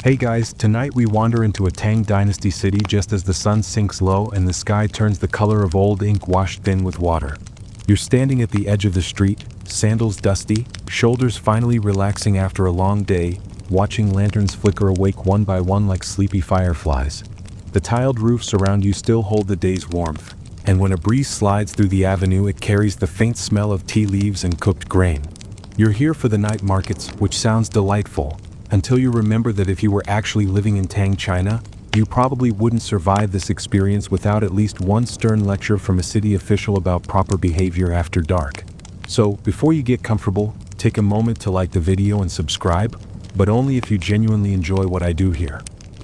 Hey guys, tonight we wander into a Tang Dynasty city just as the sun sinks low and the sky turns the color of old ink washed thin with water. You're standing at the edge of the street, sandals dusty, shoulders finally relaxing after a long day, watching lanterns flicker awake one by one like sleepy fireflies. The tiled roofs around you still hold the day's warmth, and when a breeze slides through the avenue it carries the faint smell of tea leaves and cooked grain. You're here for the night markets, which sounds delightful, until you remember that if you were actually living in Tang, China, you probably wouldn't survive this experience without at least one stern lecture from a city official about proper behavior after dark. So, before you get comfortable, take a moment to like the video and subscribe, but only if you genuinely enjoy what I do here.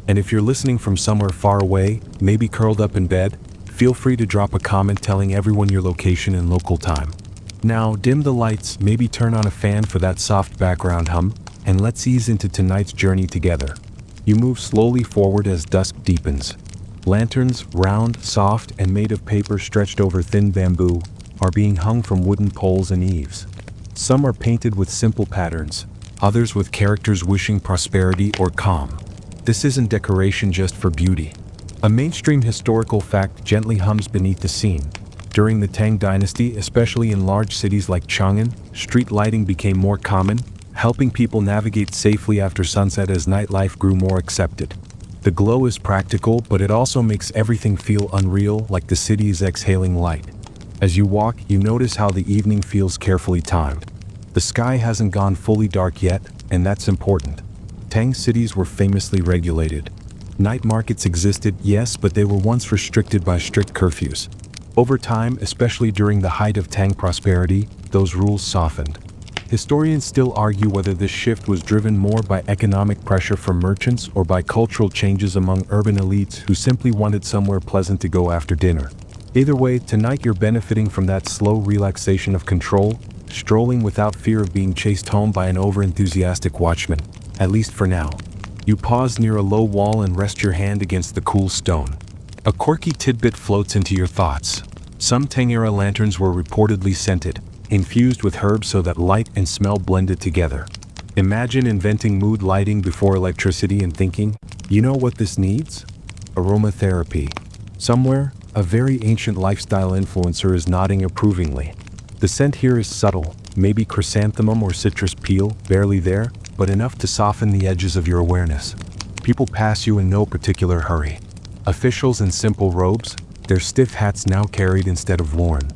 And if you're listening from somewhere far away, maybe curled up in bed, feel free to drop a comment telling everyone your location and local time. Now, dim the lights, maybe turn on a fan for that soft background hum, and let's ease into tonight's journey together. You move slowly forward as dusk deepens. Lanterns, round, soft, and made of paper stretched over thin bamboo, are being hung from wooden poles and eaves. Some are painted with simple patterns, others with characters wishing prosperity or calm. This isn't decoration just for beauty. A mainstream historical fact gently hums beneath the scene. During the Tang Dynasty, especially in large cities like Chang'an, street lighting became more common, helping people navigate safely after sunset as nightlife grew more accepted. The glow is practical, but it also makes everything feel unreal, like the city is exhaling light. As you walk, you notice how the evening feels carefully timed. The sky hasn't gone fully dark yet, and that's important. Tang cities were famously regulated. Night markets existed, yes, but they were once restricted by strict curfews. Over time, especially during the height of Tang prosperity, those rules softened. Historians still argue whether this shift was driven more by economic pressure from merchants or by cultural changes among urban elites who simply wanted somewhere pleasant to go after dinner. Either way, tonight you're benefiting from that slow relaxation of control, strolling without fear of being chased home by an over-enthusiastic watchman, at least for now. You pause near a low wall and rest your hand against the cool stone. A quirky tidbit floats into your thoughts. Some Tang-era lanterns were reportedly scented, infused with herbs so that light and smell blended together. Imagine inventing mood lighting before electricity and thinking, you know what this needs? Aromatherapy. Somewhere, a very ancient lifestyle influencer is nodding approvingly. The scent here is subtle, maybe chrysanthemum or citrus peel, barely there, but enough to soften the edges of your awareness. People pass you in no particular hurry. Officials in simple robes, their stiff hats now carried instead of worn.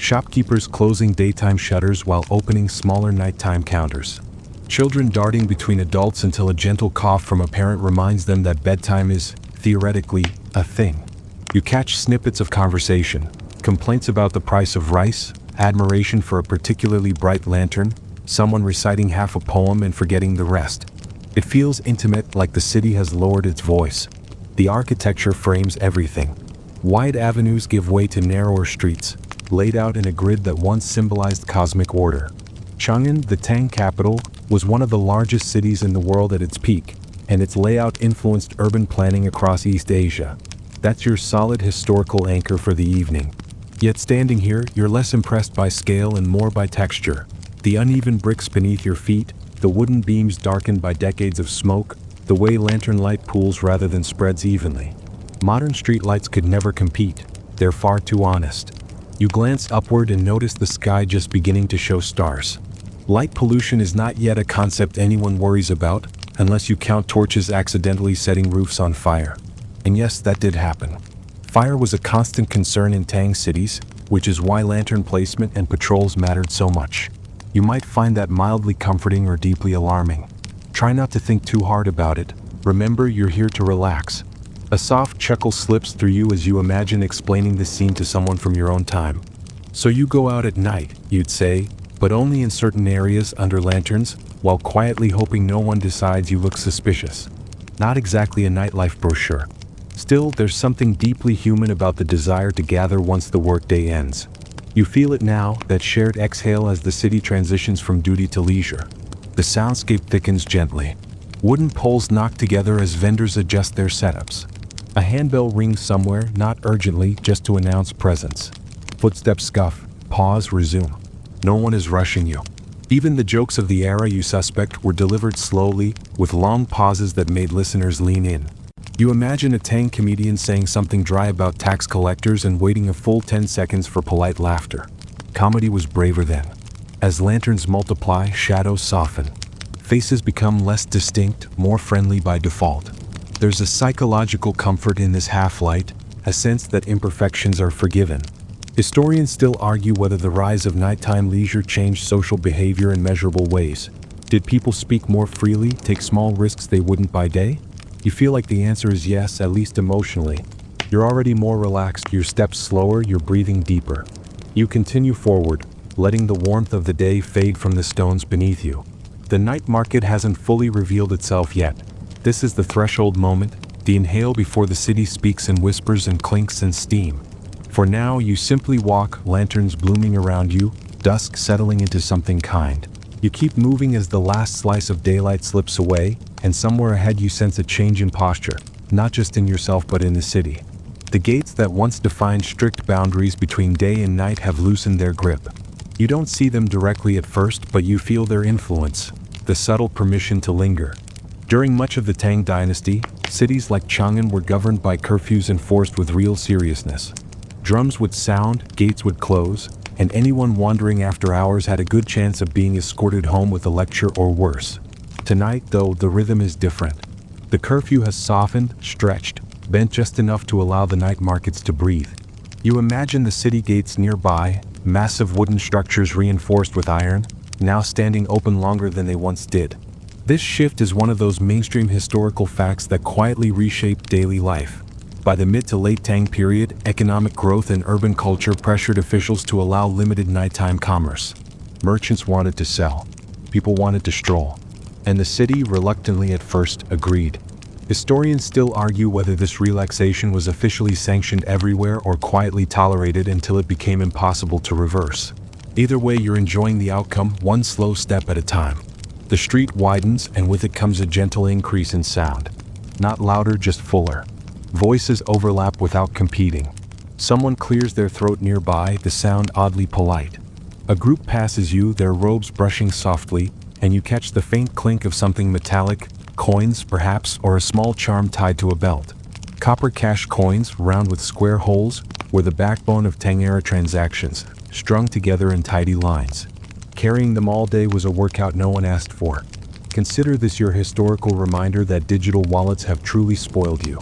Shopkeepers closing daytime shutters while opening smaller nighttime counters. Children darting between adults until a gentle cough from a parent reminds them that bedtime is, theoretically, a thing. You catch snippets of conversation, complaints about the price of rice, admiration for a particularly bright lantern, someone reciting half a poem and forgetting the rest. It feels intimate, like the city has lowered its voice. The architecture frames everything. Wide avenues give way to narrower streets, laid out in a grid that once symbolized cosmic order. Chang'an, the Tang capital, was one of the largest cities in the world at its peak, and its layout influenced urban planning across East Asia. That's your solid historical anchor for the evening. Yet standing here, you're less impressed by scale and more by texture. The uneven bricks beneath your feet, the wooden beams darkened by decades of smoke, the way lantern light pools rather than spreads evenly. Modern streetlights could never compete. They're far too honest. You glance upward and notice the sky just beginning to show stars. Light pollution is not yet a concept anyone worries about, unless you count torches accidentally setting roofs on fire. And yes, that did happen. Fire was a constant concern in Tang cities, which is why lantern placement and patrols mattered so much. You might find that mildly comforting or deeply alarming. Try not to think too hard about it. Remember, you're here to relax. A soft chuckle slips through you as you imagine explaining the scene to someone from your own time. So you go out at night, you'd say, but only in certain areas under lanterns, while quietly hoping no one decides you look suspicious. Not exactly a nightlife brochure. Still, there's something deeply human about the desire to gather once the workday ends. You feel it now, that shared exhale as the city transitions from duty to leisure. The soundscape thickens gently. Wooden poles knock together as vendors adjust their setups. A handbell rings somewhere, not urgently, just to announce presence. Footsteps scuff, pause, resume. No one is rushing you. Even the jokes of the era you suspect were delivered slowly, with long pauses that made listeners lean in. You imagine a Tang comedian saying something dry about tax collectors and waiting a full 10 seconds for polite laughter. Comedy was braver then. As lanterns multiply, shadows soften. Faces become less distinct, more friendly by default. There's a psychological comfort in this half-light, a sense that imperfections are forgiven. Historians still argue whether the rise of nighttime leisure changed social behavior in measurable ways. Did people speak more freely, take small risks they wouldn't by day? You feel like the answer is yes, at least emotionally. You're already more relaxed, your steps slower, you're breathing deeper. You continue forward, letting the warmth of the day fade from the stones beneath you. The night market hasn't fully revealed itself yet. This is the threshold moment, the inhale before the city speaks in whispers and clinks in steam. For now, you simply walk, lanterns blooming around you, dusk settling into something kind. You keep moving as the last slice of daylight slips away, and somewhere ahead you sense a change in posture, not just in yourself but in the city. The gates that once defined strict boundaries between day and night have loosened their grip. You don't see them directly at first, but you feel their influence, the subtle permission to linger. During much of the Tang dynasty, cities like Chang'an were governed by curfews enforced with real seriousness. Drums would sound, gates would close, and anyone wandering after hours had a good chance of being escorted home with a lecture or worse. Tonight, though, the rhythm is different. The curfew has softened, stretched, bent just enough to allow the night markets to breathe. You imagine the city gates nearby, massive wooden structures reinforced with iron, now standing open longer than they once did. This shift is one of those mainstream historical facts that quietly reshaped daily life. By the mid to late Tang period, economic growth and urban culture pressured officials to allow limited nighttime commerce. Merchants wanted to sell. People wanted to stroll. And the city, reluctantly at first, agreed. Historians still argue whether this relaxation was officially sanctioned everywhere or quietly tolerated until it became impossible to reverse. Either way, you're enjoying the outcome, one slow step at a time. The street widens, and with it comes a gentle increase in sound. Not louder, just fuller. Voices overlap without competing. Someone clears their throat nearby, the sound oddly polite. A group passes you, their robes brushing softly, and you catch the faint clink of something metallic, coins perhaps, or a small charm tied to a belt. Copper cash coins, round with square holes, were the backbone of Tang-era transactions, strung together in tidy lines. Carrying them all day was a workout no one asked for. Consider this your historical reminder that digital wallets have truly spoiled you.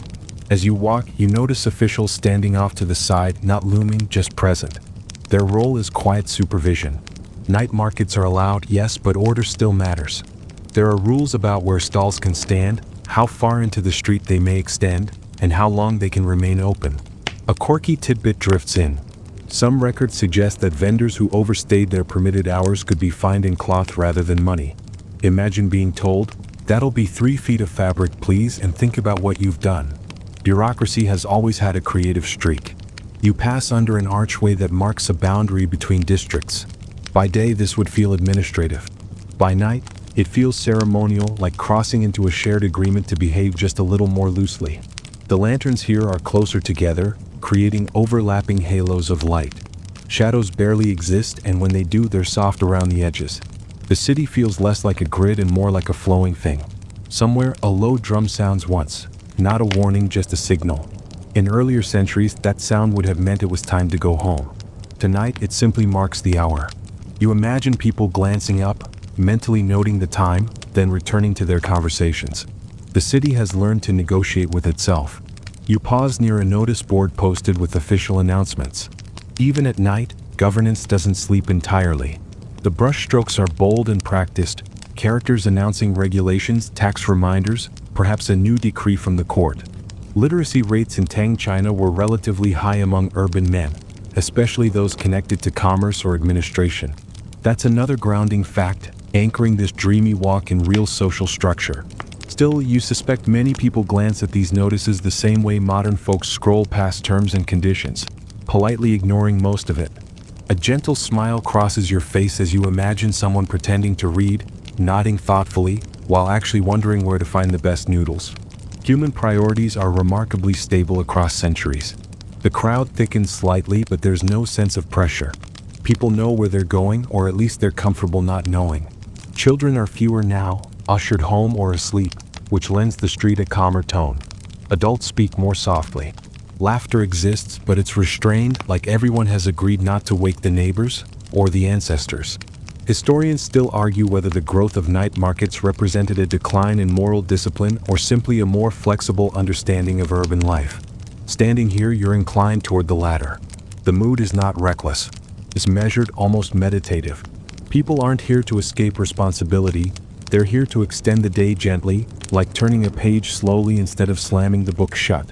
As you walk, you notice officials standing off to the side, not looming, just present. Their role is quiet supervision. Night markets are allowed, yes, but order still matters. There are rules about where stalls can stand, how far into the street they may extend, and how long they can remain open. A quirky tidbit drifts in. Some records suggest that vendors who overstayed their permitted hours could be fined in cloth rather than money. Imagine being told, "That'll be 3 feet of fabric, please, and think about what you've done." Bureaucracy has always had a creative streak. You pass under an archway that marks a boundary between districts. By day, this would feel administrative. By night, it feels ceremonial, like crossing into a shared agreement to behave just a little more loosely. The lanterns here are closer together, creating overlapping halos of light. Shadows barely exist, and when they do, they're soft around the edges. The city feels less like a grid and more like a flowing thing. Somewhere, a low drum sounds once, not a warning, just a signal. In earlier centuries, that sound would have meant it was time to go home. Tonight, it simply marks the hour. You imagine people glancing up, mentally noting the time, then returning to their conversations. The city has learned to negotiate with itself. You pause near a notice board posted with official announcements. Even at night, governance doesn't sleep entirely. The brushstrokes are bold and practiced, characters announcing regulations, tax reminders, perhaps a new decree from the court. Literacy rates in Tang China were relatively high among urban men, especially those connected to commerce or administration. That's another grounding fact, anchoring this dreamy walk in real social structure. Still, you suspect many people glance at these notices the same way modern folks scroll past terms and conditions, politely ignoring most of it. A gentle smile crosses your face as you imagine someone pretending to read, nodding thoughtfully, while actually wondering where to find the best noodles. Human priorities are remarkably stable across centuries. The crowd thickens slightly, but there's no sense of pressure. People know where they're going, or at least they're comfortable not knowing. Children are fewer now, ushered home or asleep, which lends the street a calmer tone. Adults speak more softly. Laughter exists, but it's restrained, like everyone has agreed not to wake the neighbors or the ancestors. Historians still argue whether the growth of night markets represented a decline in moral discipline or simply a more flexible understanding of urban life. Standing here, you're inclined toward the latter. The mood is not reckless. It's measured, almost meditative. People aren't here to escape responsibility. They're here to extend the day gently, like turning a page slowly instead of slamming the book shut.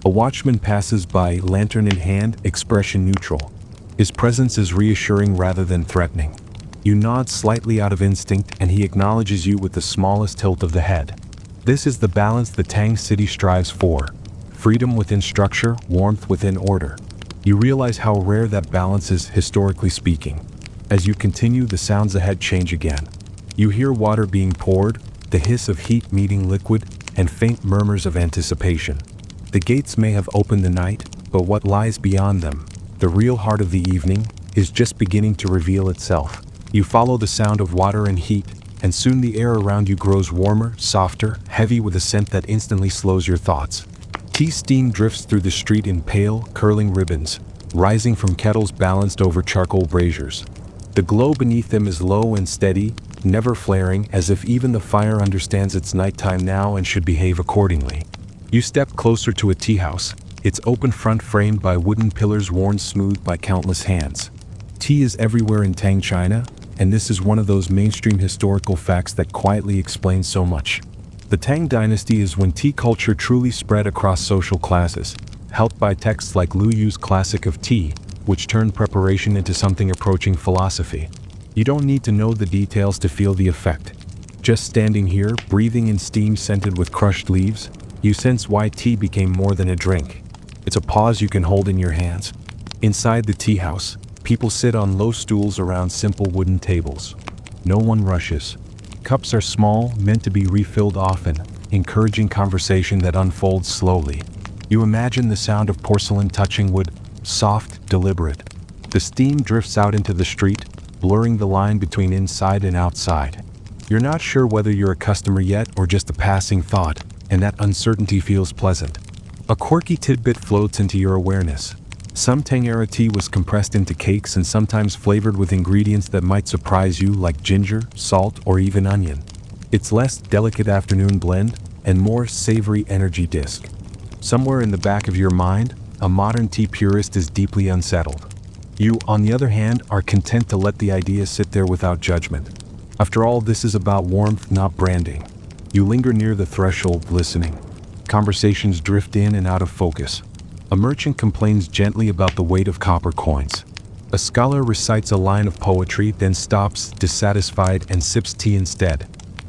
A watchman passes by, lantern in hand, expression neutral. His presence is reassuring rather than threatening. You nod slightly out of instinct, and he acknowledges you with the smallest tilt of the head. This is the balance the Tang city strives for. Freedom within structure, warmth within order. You realize how rare that balance is, historically speaking. As you continue, the sounds ahead change again. You hear water being poured, the hiss of heat meeting liquid, and faint murmurs of anticipation. The gates may have opened the night, but what lies beyond them, the real heart of the evening, is just beginning to reveal itself. You follow the sound of water and heat, and soon the air around you grows warmer, softer, heavy with a scent that instantly slows your thoughts. Tea steam drifts through the street in pale, curling ribbons, rising from kettles balanced over charcoal braziers. The glow beneath them is low and steady, never flaring, as if even the fire understands it's nighttime now and should behave accordingly. You step closer to a tea house, its open front framed by wooden pillars worn smooth by countless hands. Tea is everywhere in Tang China, and this is one of those mainstream historical facts that quietly explains so much. The Tang dynasty is when tea culture truly spread across social classes, helped by texts like Lu Yu's classic of tea, which turned preparation into something approaching philosophy. You don't need to know the details to feel the effect. Just standing here, breathing in steam scented with crushed leaves, you sense why tea became more than a drink. It's a pause you can hold in your hands. Inside the tea house, people sit on low stools around simple wooden tables. No one rushes. Cups are small, meant to be refilled often, encouraging conversation that unfolds slowly. You imagine the sound of porcelain touching wood, soft, deliberate. The steam drifts out into the street, blurring the line between inside and outside. You're not sure whether you're a customer yet or just a passing thought, and that uncertainty feels pleasant. A quirky tidbit floats into your awareness. Some Tang-era tea was compressed into cakes and sometimes flavored with ingredients that might surprise you, like ginger, salt, or even onion. It's less delicate afternoon blend and more savory energy disc. Somewhere in the back of your mind, a modern tea purist is deeply unsettled. You, on the other hand, are content to let the idea sit there without judgment. After all, this is about warmth, not branding. You linger near the threshold, listening. Conversations drift in and out of focus. A merchant complains gently about the weight of copper coins. A scholar recites a line of poetry, then stops, dissatisfied, and sips tea instead.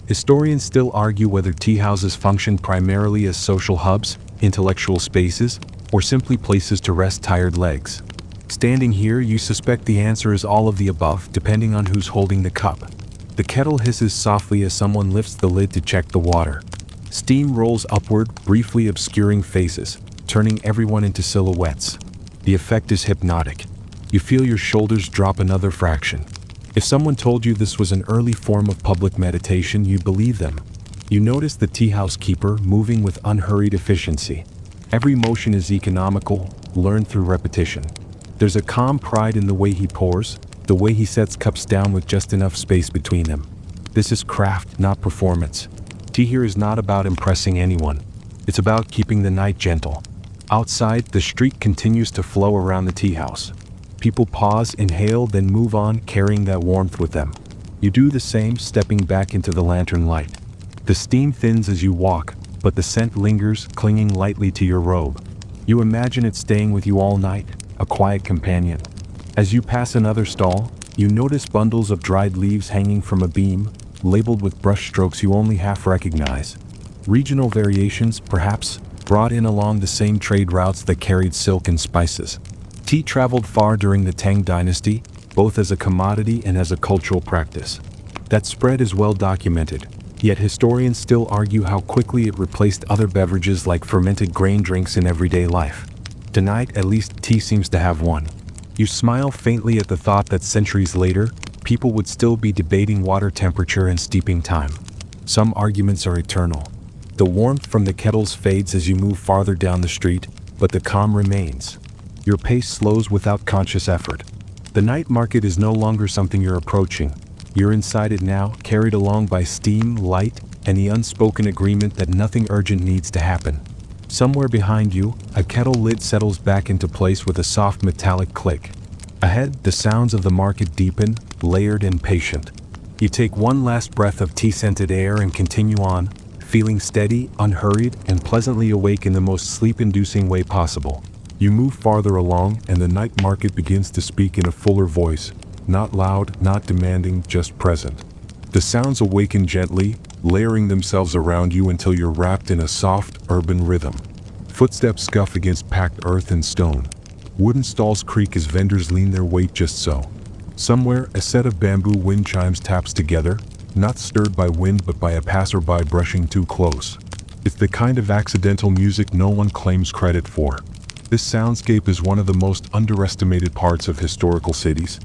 Historians still argue whether tea houses function primarily as social hubs, intellectual spaces, or simply places to rest tired legs. Standing here, you suspect the answer is all of the above, depending on who's holding the cup. The kettle hisses softly as someone lifts the lid to check the water. Steam rolls upward, briefly obscuring faces, turning everyone into silhouettes. The effect is hypnotic. You feel your shoulders drop another fraction. If someone told you this was an early form of public meditation, you'd believe them. You notice the tea house keeper moving with unhurried efficiency. Every motion is economical, learned through repetition. There's a calm pride in the way he pours, the way he sets cups down with just enough space between them. This is craft, not performance. Tea here is not about impressing anyone. It's about keeping the night gentle. Outside, the street continues to flow around the tea house. People pause, inhale, then move on, carrying that warmth with them. You do the same, stepping back into the lantern light. The steam thins as you walk, but the scent lingers, clinging lightly to your robe. You imagine it staying with you all night, a quiet companion. As you pass another stall, you notice bundles of dried leaves hanging from a beam, labeled with brush strokes you only half recognize. Regional variations, perhaps, brought in along the same trade routes that carried silk and spices. Tea traveled far during the Tang dynasty, both as a commodity and as a cultural practice. That spread is well documented, yet historians still argue how quickly it replaced other beverages like fermented grain drinks in everyday life. Tonight, at least, tea seems to have won. You smile faintly at the thought that centuries later, people would still be debating water temperature and steeping time. Some arguments are eternal. The warmth from the kettles fades as you move farther down the street, but the calm remains. Your pace slows without conscious effort. The night market is no longer something you're approaching. You're inside it now, carried along by steam, light, and the unspoken agreement that nothing urgent needs to happen. Somewhere behind you, a kettle lid settles back into place with a soft metallic click. Ahead, the sounds of the market deepen, layered and patient. You take one last breath of tea-scented air and continue on, feeling steady, unhurried, and pleasantly awake in the most sleep-inducing way possible. You move farther along, and the night market begins to speak in a fuller voice, not loud, not demanding, just present. The sounds awaken gently, layering themselves around you until you're wrapped in a soft, urban rhythm. Footsteps scuff against packed earth and stone. Wooden stalls creak as vendors lean their weight just so. Somewhere, a set of bamboo wind chimes taps together, not stirred by wind but by a passerby brushing too close. It's the kind of accidental music no one claims credit for. This soundscape is one of the most underestimated parts of historical cities.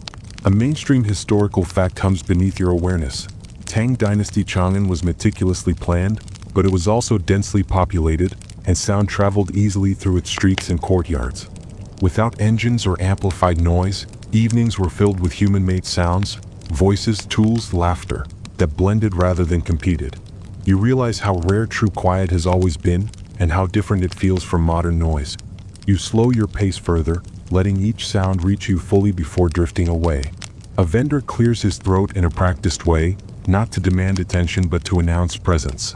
A mainstream historical fact hums beneath your awareness. Tang Dynasty Chang'an was meticulously planned, but it was also densely populated, and sound traveled easily through its streets and courtyards. Without engines or amplified noise, evenings were filled with human-made sounds, voices, tools, laughter, that blended rather than competed. You realize how rare true quiet has always been, and how different it feels from modern noise. You slow your pace further, letting each sound reach you fully before drifting away. A vendor clears his throat in a practiced way, not to demand attention but to announce presence.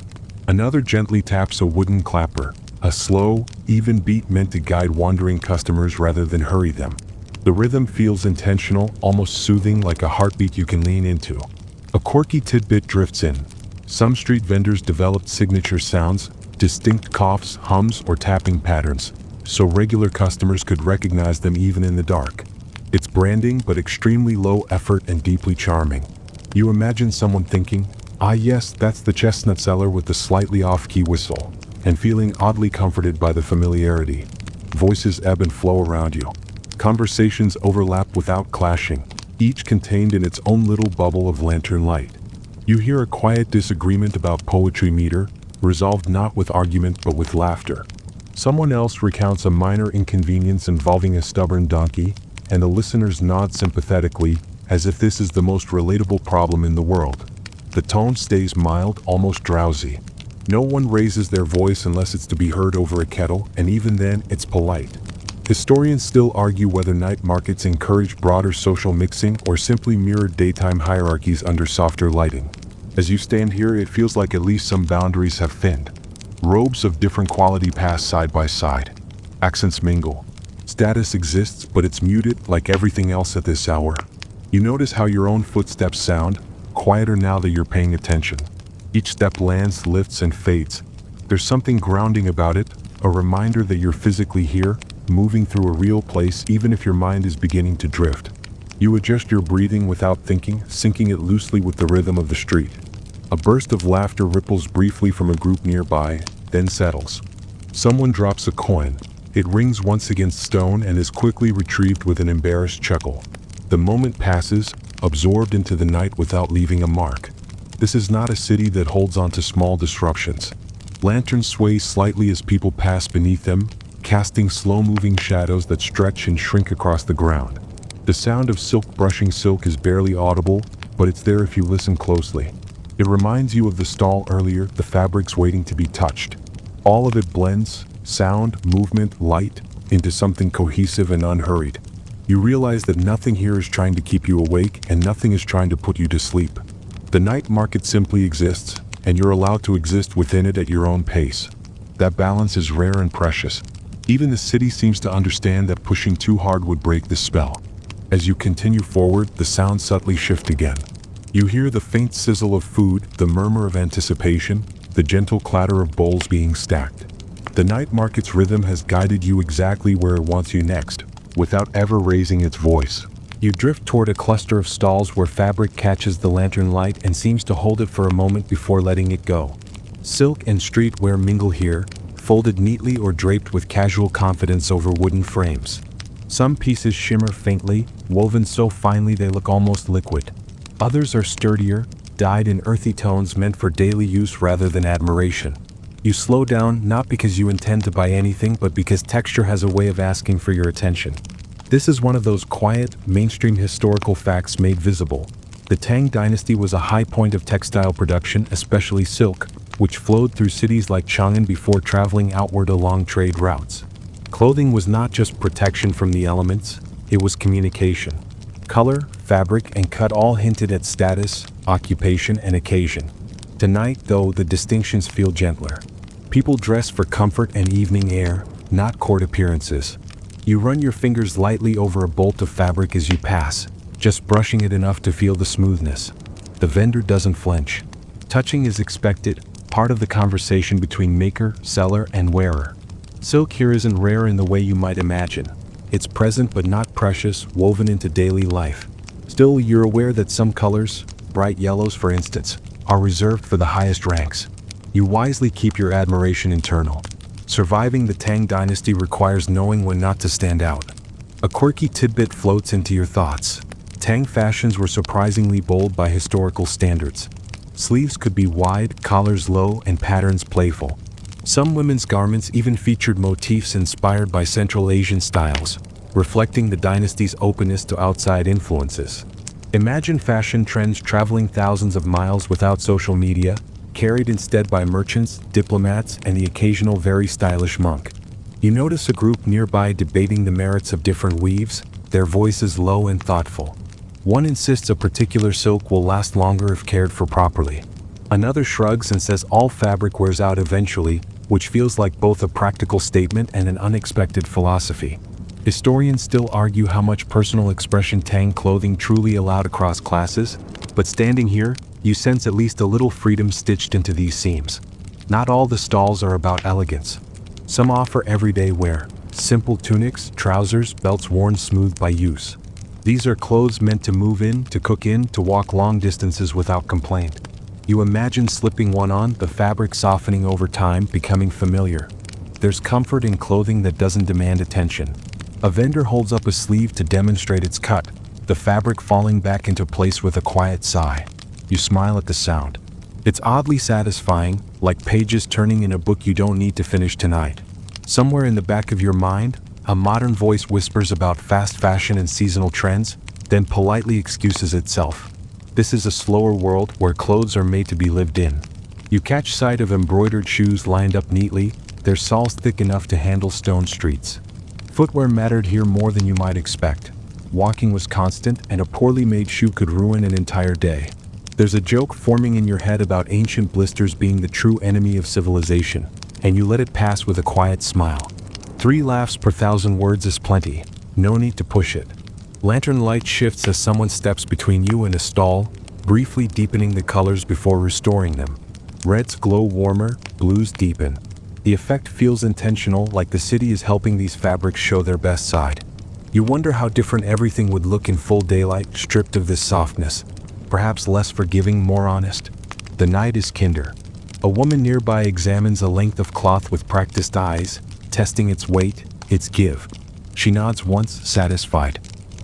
Another gently taps a wooden clapper, a slow, even beat meant to guide wandering customers rather than hurry them. The rhythm feels intentional, almost soothing, like a heartbeat you can lean into. A quirky tidbit drifts in. Some street vendors developed signature sounds, distinct coughs, hums, or tapping patterns, so regular customers could recognize them even in the dark. It's branding, but extremely low effort and deeply charming. You imagine someone thinking, "Ah yes, that's the chestnut seller with the slightly off-key whistle," and feeling oddly comforted by the familiarity. Voices ebb and flow around you. Conversations overlap without clashing, each contained in its own little bubble of lantern light. You hear a quiet disagreement about poetry meter, resolved not with argument but with laughter. Someone else recounts a minor inconvenience involving a stubborn donkey, and the listeners nod sympathetically, as if this is the most relatable problem in the world. The tone stays mild, almost drowsy. No one raises their voice unless it's to be heard over a kettle, and even then, it's polite. Historians still argue whether night markets encourage broader social mixing or simply mirrored daytime hierarchies under softer lighting. As you stand here, it feels like at least some boundaries have thinned. Robes of different quality pass side by side. Accents mingle. Status exists, but it's muted like everything else at this hour. You notice how your own footsteps sound, quieter now that you're paying attention. Each step lands, lifts, and fades. There's something grounding about it, a reminder that you're physically here, moving through a real place even if your mind is beginning to drift. You adjust your breathing without thinking, syncing it loosely with the rhythm of the street. A burst of laughter ripples briefly from a group nearby, then settles. Someone drops a coin. It rings once against stone and is quickly retrieved with an embarrassed chuckle. The moment passes, absorbed into the night without leaving a mark. This is not a city that holds on to small disruptions. Lanterns sway slightly as people pass beneath them, casting slow-moving shadows that stretch and shrink across the ground. The sound of silk brushing silk is barely audible, but it's there if you listen closely. It reminds you of the stall earlier, the fabrics waiting to be touched. All of it blends, sound, movement, light, into something cohesive and unhurried. You realize that nothing here is trying to keep you awake and nothing is trying to put you to sleep. The night market simply exists, and you're allowed to exist within it at your own pace. That balance is rare and precious. Even the city seems to understand that pushing too hard would break the spell. As you continue forward, the sounds subtly shift again. You hear the faint sizzle of food, the murmur of anticipation, the gentle clatter of bowls being stacked. The night market's rhythm has guided you exactly where it wants you next, without ever raising its voice. You drift toward a cluster of stalls where fabric catches the lantern light and seems to hold it for a moment before letting it go. Silk and streetwear mingle here, folded neatly or draped with casual confidence over wooden frames. Some pieces shimmer faintly, woven so finely they look almost liquid. Others are sturdier, dyed in earthy tones meant for daily use rather than admiration. You slow down not because you intend to buy anything, but because texture has a way of asking for your attention. This is one of those quiet, mainstream historical facts made visible. The Tang dynasty was a high point of textile production, especially silk, which flowed through cities like Chang'an before traveling outward along trade routes. Clothing was not just protection from the elements, it was communication. Color, fabric, and cut all hinted at status, occupation, and occasion. Tonight, though, the distinctions feel gentler. People dress for comfort and evening air, not court appearances. You run your fingers lightly over a bolt of fabric as you pass, just brushing it enough to feel the smoothness. The vendor doesn't flinch. Touching is expected, part of the conversation between maker, seller, and wearer. Silk here isn't rare in the way you might imagine. It's present but not precious, woven into daily life. Still, you're aware that some colors, bright yellows for instance, are reserved for the highest ranks. You wisely keep your admiration internal. Surviving the Tang dynasty requires knowing when not to stand out. A quirky tidbit floats into your thoughts. Tang fashions were surprisingly bold by historical standards. Sleeves could be wide, collars low, and patterns playful. Some women's garments even featured motifs inspired by Central Asian styles, reflecting the dynasty's openness to outside influences. Imagine fashion trends traveling thousands of miles without social media, carried instead by merchants, diplomats, and the occasional very stylish monk. You notice a group nearby debating the merits of different weaves, their voices low and thoughtful. One insists a particular silk will last longer if cared for properly. Another shrugs and says all fabric wears out eventually, which feels like both a practical statement and an unexpected philosophy. Historians still argue how much personal expression Tang clothing truly allowed across classes, but standing here, you sense at least a little freedom stitched into these seams. Not all the stalls are about elegance. Some offer everyday wear, simple tunics, trousers, belts worn smooth by use. These are clothes meant to move in, to cook in, to walk long distances without complaint. You imagine slipping one on, the fabric softening over time, becoming familiar. There's comfort in clothing that doesn't demand attention. A vendor holds up a sleeve to demonstrate its cut, the fabric falling back into place with a quiet sigh. You smile at the sound. It's oddly satisfying, like pages turning in a book you don't need to finish tonight. Somewhere in the back of your mind, a modern voice whispers about fast fashion and seasonal trends, then politely excuses itself. This is a slower world where clothes are made to be lived in. You catch sight of embroidered shoes lined up neatly, their soles thick enough to handle stone streets. Footwear mattered here more than you might expect. Walking was constant, and a poorly made shoe could ruin an entire day. There's a joke forming in your head about ancient blisters being the true enemy of civilization, and you let it pass with a quiet smile. 3 laughs per 1,000 words is plenty. No need to push it. Lantern light shifts as someone steps between you and a stall, briefly deepening the colors before restoring them. Reds glow warmer, blues deepen. The effect feels intentional, like the city is helping these fabrics show their best side. You wonder how different everything would look in full daylight, stripped of this softness. Perhaps less forgiving, more honest. The night is kinder. A woman nearby examines a length of cloth with practiced eyes, testing its weight, its give. She nods once, satisfied.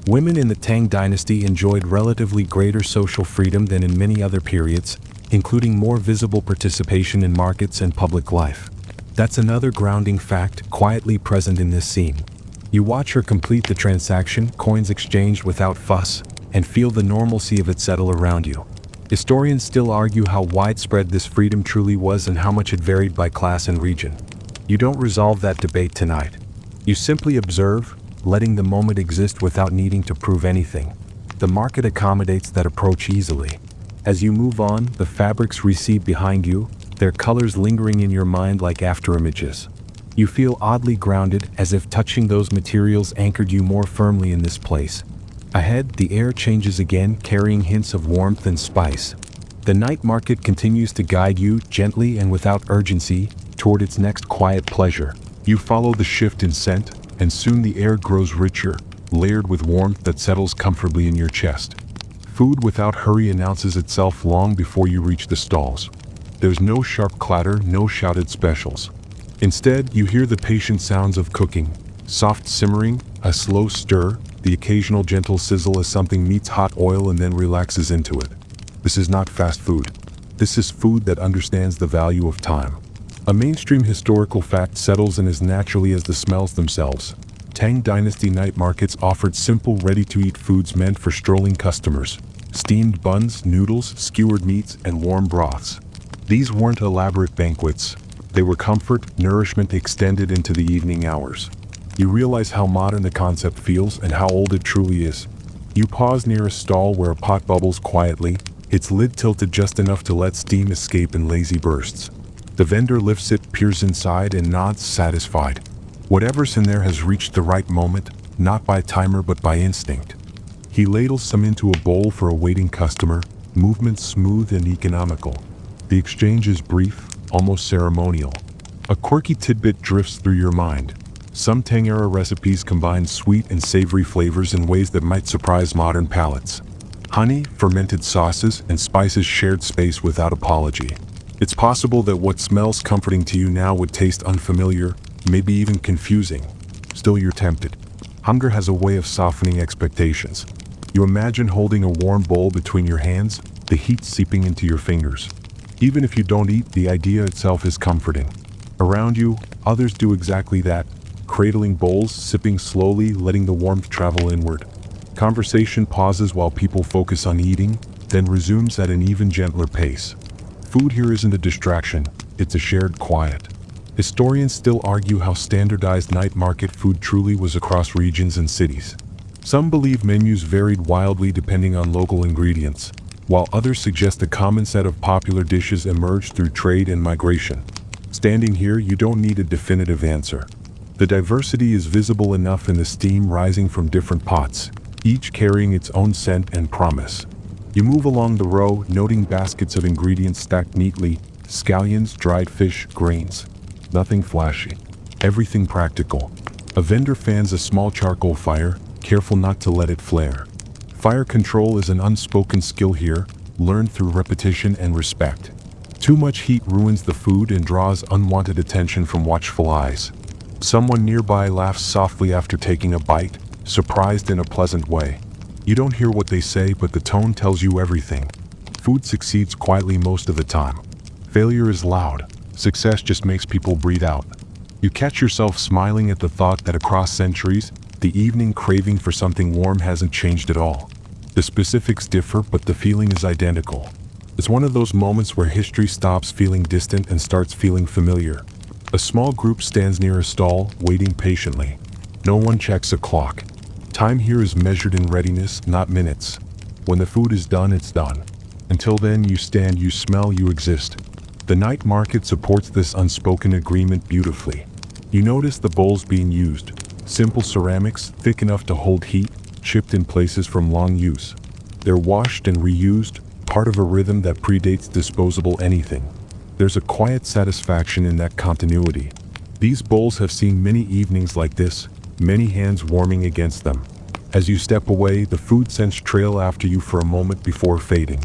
Women in the Tang dynasty enjoyed relatively greater social freedom than in many other periods, including more visible participation in markets and public life. That's another grounding fact quietly present in this scene. You watch her complete the transaction, coins exchanged without fuss, and feel the normalcy of it settle around you. Historians still argue how widespread this freedom truly was and how much it varied by class and region. You don't resolve that debate tonight. You simply observe, letting the moment exist without needing to prove anything. The market accommodates that approach easily. As you move on, the fabrics recede behind you, their colors lingering in your mind like afterimages. You feel oddly grounded, as if touching those materials anchored you more firmly in this place. Ahead, the air changes again, carrying hints of warmth and spice. The night market continues to guide you, gently and without urgency, toward its next quiet pleasure. You follow the shift in scent, and soon the air grows richer, layered with warmth that settles comfortably in your chest. Food without hurry announces itself long before you reach the stalls. There's no sharp clatter, no shouted specials. Instead, you hear the patient sounds of cooking, Soft simmering, a slow stir, the occasional gentle sizzle as something meets hot oil and then relaxes into it. This is not fast food. This is food that understands the value of time. A mainstream historical fact settles in as naturally as the smells themselves. Tang Dynasty night markets offered simple, ready-to-eat foods meant for strolling customers. Steamed buns, noodles, skewered meats, and warm broths. These weren't elaborate banquets. They were comfort, nourishment extended into the evening hours. You realize how modern the concept feels and how old it truly is. You pause near a stall where a pot bubbles quietly, its lid tilted just enough to let steam escape in lazy bursts. The vendor lifts it, peers inside, and nods, satisfied. Whatever's in there has reached the right moment, not by timer but by instinct. He ladles some into a bowl for a waiting customer, movement smooth and economical. The exchange is brief, almost ceremonial. A quirky tidbit drifts through your mind. Some Tang-era recipes combine sweet and savory flavors in ways that might surprise modern palates. Honey, fermented sauces, and spices shared space without apology. It's possible that what smells comforting to you now would taste unfamiliar, maybe even confusing. Still, you're tempted. Hunger has a way of softening expectations. You imagine holding a warm bowl between your hands, the heat seeping into your fingers. Even if you don't eat, the idea itself is comforting. Around you, others do exactly that, cradling bowls, sipping slowly, letting the warmth travel inward. Conversation pauses while people focus on eating, then resumes at an even gentler pace. Food here isn't a distraction, it's a shared quiet. Historians still argue how standardized night market food truly was across regions and cities. Some believe menus varied wildly depending on local ingredients, while others suggest a common set of popular dishes emerged through trade and migration. Standing here, you don't need a definitive answer. The diversity is visible enough in the steam rising from different pots, each carrying its own scent and promise. You move along the row, noting baskets of ingredients stacked neatly, scallions, dried fish, grains. Nothing flashy. Everything practical. A vendor fans a small charcoal fire, careful not to let it flare. Fire control is an unspoken skill here, learned through repetition and respect. Too much heat ruins the food and draws unwanted attention from watchful eyes. Someone nearby laughs softly after taking a bite, surprised in a pleasant way. You don't hear what they say, but the tone tells you everything. Food succeeds quietly most of the time. Failure is loud. Success just makes people breathe out. You catch yourself smiling at the thought that across centuries, the evening craving for something warm hasn't changed at all. The specifics differ, but the feeling is identical. It's one of those moments where history stops feeling distant and starts feeling familiar. A small group stands near a stall, waiting patiently. No one checks a clock. Time here is measured in readiness, not minutes. When the food is done, it's done. Until then, you stand, you smell, you exist. The night market supports this unspoken agreement beautifully. You notice the bowls being used. Simple ceramics, thick enough to hold heat, chipped in places from long use. They're washed and reused, part of a rhythm that predates disposable anything. There's a quiet satisfaction in that continuity. These bowls have seen many evenings like this, many hands warming against them. As you step away, the food scents trail after you for a moment before fading.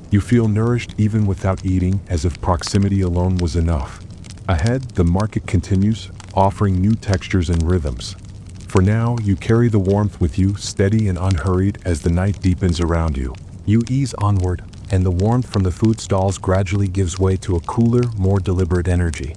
You feel nourished even without eating, as if proximity alone was enough. Ahead, the market continues, offering new textures and rhythms. For now, you carry the warmth with you, steady and unhurried as the night deepens around you. You ease onward, and the warmth from the food stalls gradually gives way to a cooler, more deliberate energy.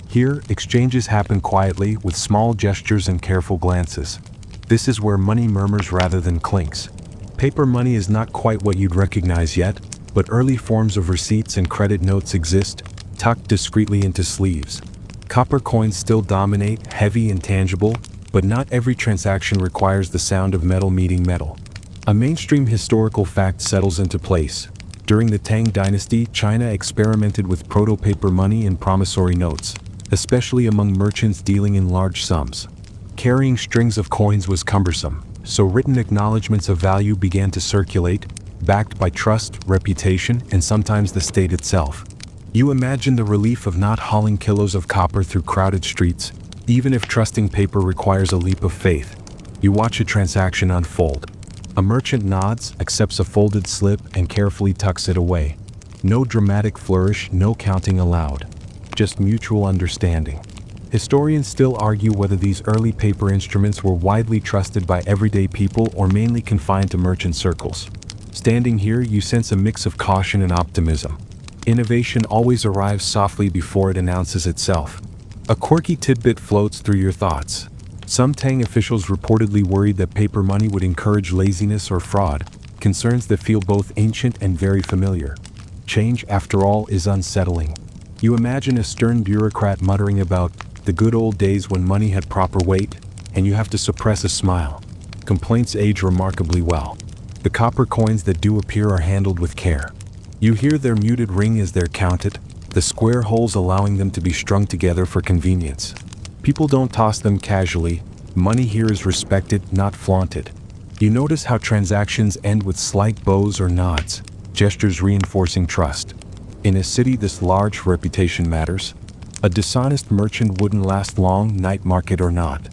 Here, exchanges happen quietly with small gestures and careful glances. This is where money murmurs rather than clinks. Paper money is not quite what you'd recognize yet, but early forms of receipts and credit notes exist, tucked discreetly into sleeves. Copper coins still dominate, heavy and tangible, but not every transaction requires the sound of metal meeting metal. A mainstream historical fact settles into place. During the Tang Dynasty, China experimented with proto-paper money and promissory notes, especially among merchants dealing in large sums. Carrying strings of coins was cumbersome, so written acknowledgments of value began to circulate, backed by trust, reputation, and sometimes the state itself. You imagine the relief of not hauling kilos of copper through crowded streets, even if trusting paper requires a leap of faith. You watch a transaction unfold. A merchant nods, accepts a folded slip, and carefully tucks it away. No dramatic flourish, no counting aloud. Just mutual understanding. Historians still argue whether these early paper instruments were widely trusted by everyday people or mainly confined to merchant circles. Standing here, you sense a mix of caution and optimism. Innovation always arrives softly before it announces itself. A quirky tidbit floats through your thoughts. Some Tang officials reportedly worried that paper money would encourage laziness or fraud, concerns that feel both ancient and very familiar. Change, after all, is unsettling. You imagine a stern bureaucrat muttering about the good old days when money had proper weight, and you have to suppress a smile. Complaints age remarkably well. The copper coins that do appear are handled with care. You hear their muted ring as they're counted, the square holes allowing them to be strung together for convenience. People don't toss them casually. Money here is respected, not flaunted. You notice how transactions end with slight bows or nods, gestures reinforcing trust. In a city this large, reputation matters. A dishonest merchant wouldn't last long, night market or not.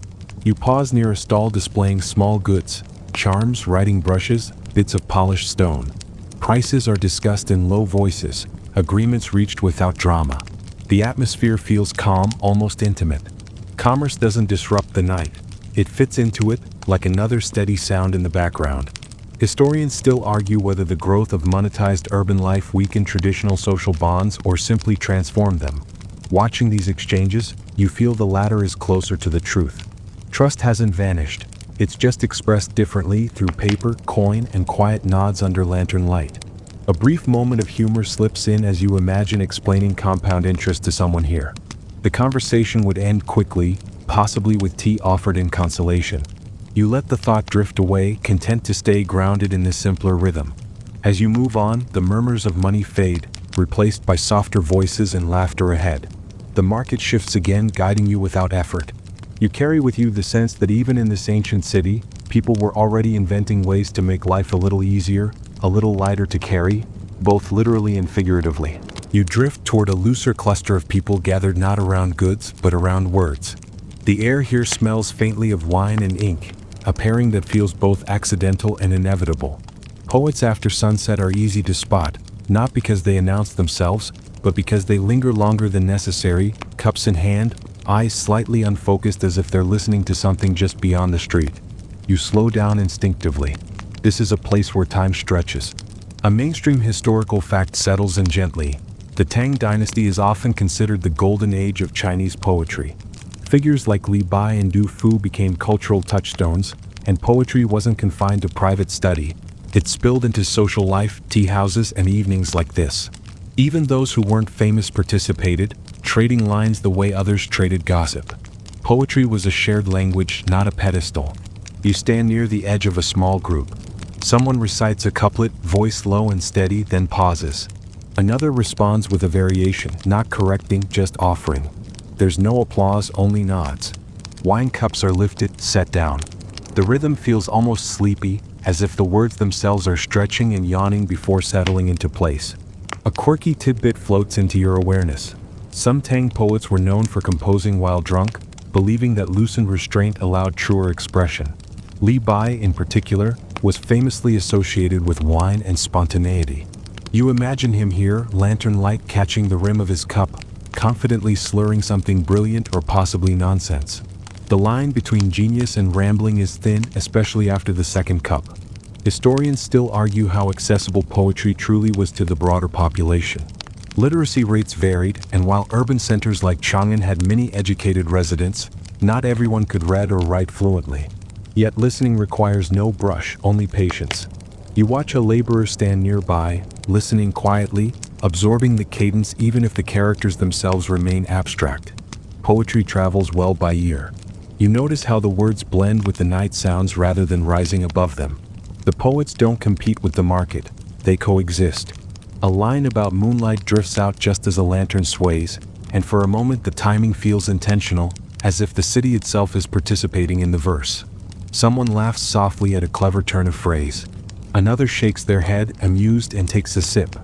You pause near a stall displaying small goods, charms, writing brushes, bits of polished stone. Prices are discussed in low voices, agreements reached without drama. The atmosphere feels calm, almost intimate. Commerce doesn't disrupt the night. It fits into it, like another steady sound in the background. Historians still argue whether the growth of monetized urban life weakened traditional social bonds or simply transformed them. Watching these exchanges, you feel the latter is closer to the truth. Trust hasn't vanished. It's just expressed differently through paper, coin, and quiet nods under lantern light. A brief moment of humor slips in as you imagine explaining compound interest to someone here. The conversation would end quickly, possibly with tea offered in consolation. You let the thought drift away, content to stay grounded in this simpler rhythm. As you move on, the murmurs of money fade, replaced by softer voices and laughter ahead. The market shifts again, guiding you without effort. You carry with you the sense that even in this ancient city, people were already inventing ways to make life a little easier, a little lighter to carry, both literally and figuratively. You drift toward a looser cluster of people gathered not around goods, but around words. The air here smells faintly of wine and ink, a pairing that feels both accidental and inevitable. Poets after sunset are easy to spot, not because they announce themselves, but because they linger longer than necessary, cups in hand, eyes slightly unfocused as if they're listening to something just beyond the street. You slow down instinctively. This is a place where time stretches. A mainstream historical fact settles in gently. The Tang dynasty is often considered the golden age of Chinese poetry. Figures like Li Bai and Du Fu became cultural touchstones, and poetry wasn't confined to private study. It spilled into social life, tea houses, and evenings like this. Even those who weren't famous participated, trading lines the way others traded gossip. Poetry was a shared language, not a pedestal. You stand near the edge of a small group. Someone recites a couplet, voice low and steady, then pauses. Another responds with a variation, not correcting, just offering. There's no applause, only nods. Wine cups are lifted, set down. The rhythm feels almost sleepy, as if the words themselves are stretching and yawning before settling into place. A quirky tidbit floats into your awareness. Some Tang poets were known for composing while drunk, believing that loosened restraint allowed truer expression. Li Bai, in particular, was famously associated with wine and spontaneity. You imagine him here, lantern light catching the rim of his cup, confidently slurring something brilliant or possibly nonsense. The line between genius and rambling is thin, especially after the second cup. Historians still argue how accessible poetry truly was to the broader population. Literacy rates varied, and while urban centers like Chang'an had many educated residents, not everyone could read or write fluently. Yet listening requires no brush, only patience. You watch a laborer stand nearby, listening quietly, absorbing the cadence even if the characters themselves remain abstract. Poetry travels well by ear. You notice how the words blend with the night sounds rather than rising above them. The poets don't compete with the market, they coexist. A line about moonlight drifts out just as a lantern sways, and for a moment the timing feels intentional, as if the city itself is participating in the verse. Someone laughs softly at a clever turn of phrase. Another shakes their head, amused, and takes a sip.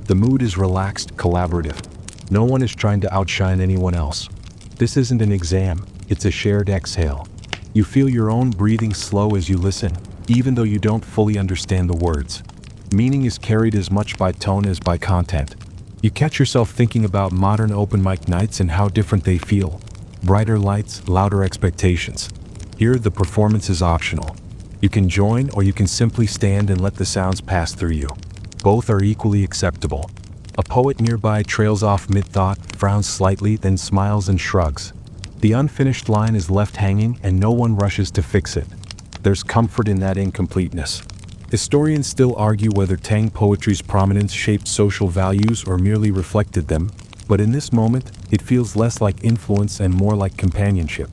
The mood is relaxed, collaborative. No one is trying to outshine anyone else. This isn't an exam, it's a shared exhale. You feel your own breathing slow as you listen, even though you don't fully understand the words. Meaning is carried as much by tone as by content. You catch yourself thinking about modern open mic nights and how different they feel. Brighter lights, louder expectations. Here, the performance is optional. You can join or you can simply stand and let the sounds pass through you. Both are equally acceptable. A poet nearby trails off mid-thought, frowns slightly, then smiles and shrugs. The unfinished line is left hanging and no one rushes to fix it. There's comfort in that incompleteness. Historians still argue whether Tang poetry's prominence shaped social values or merely reflected them, but in this moment, it feels less like influence and more like companionship.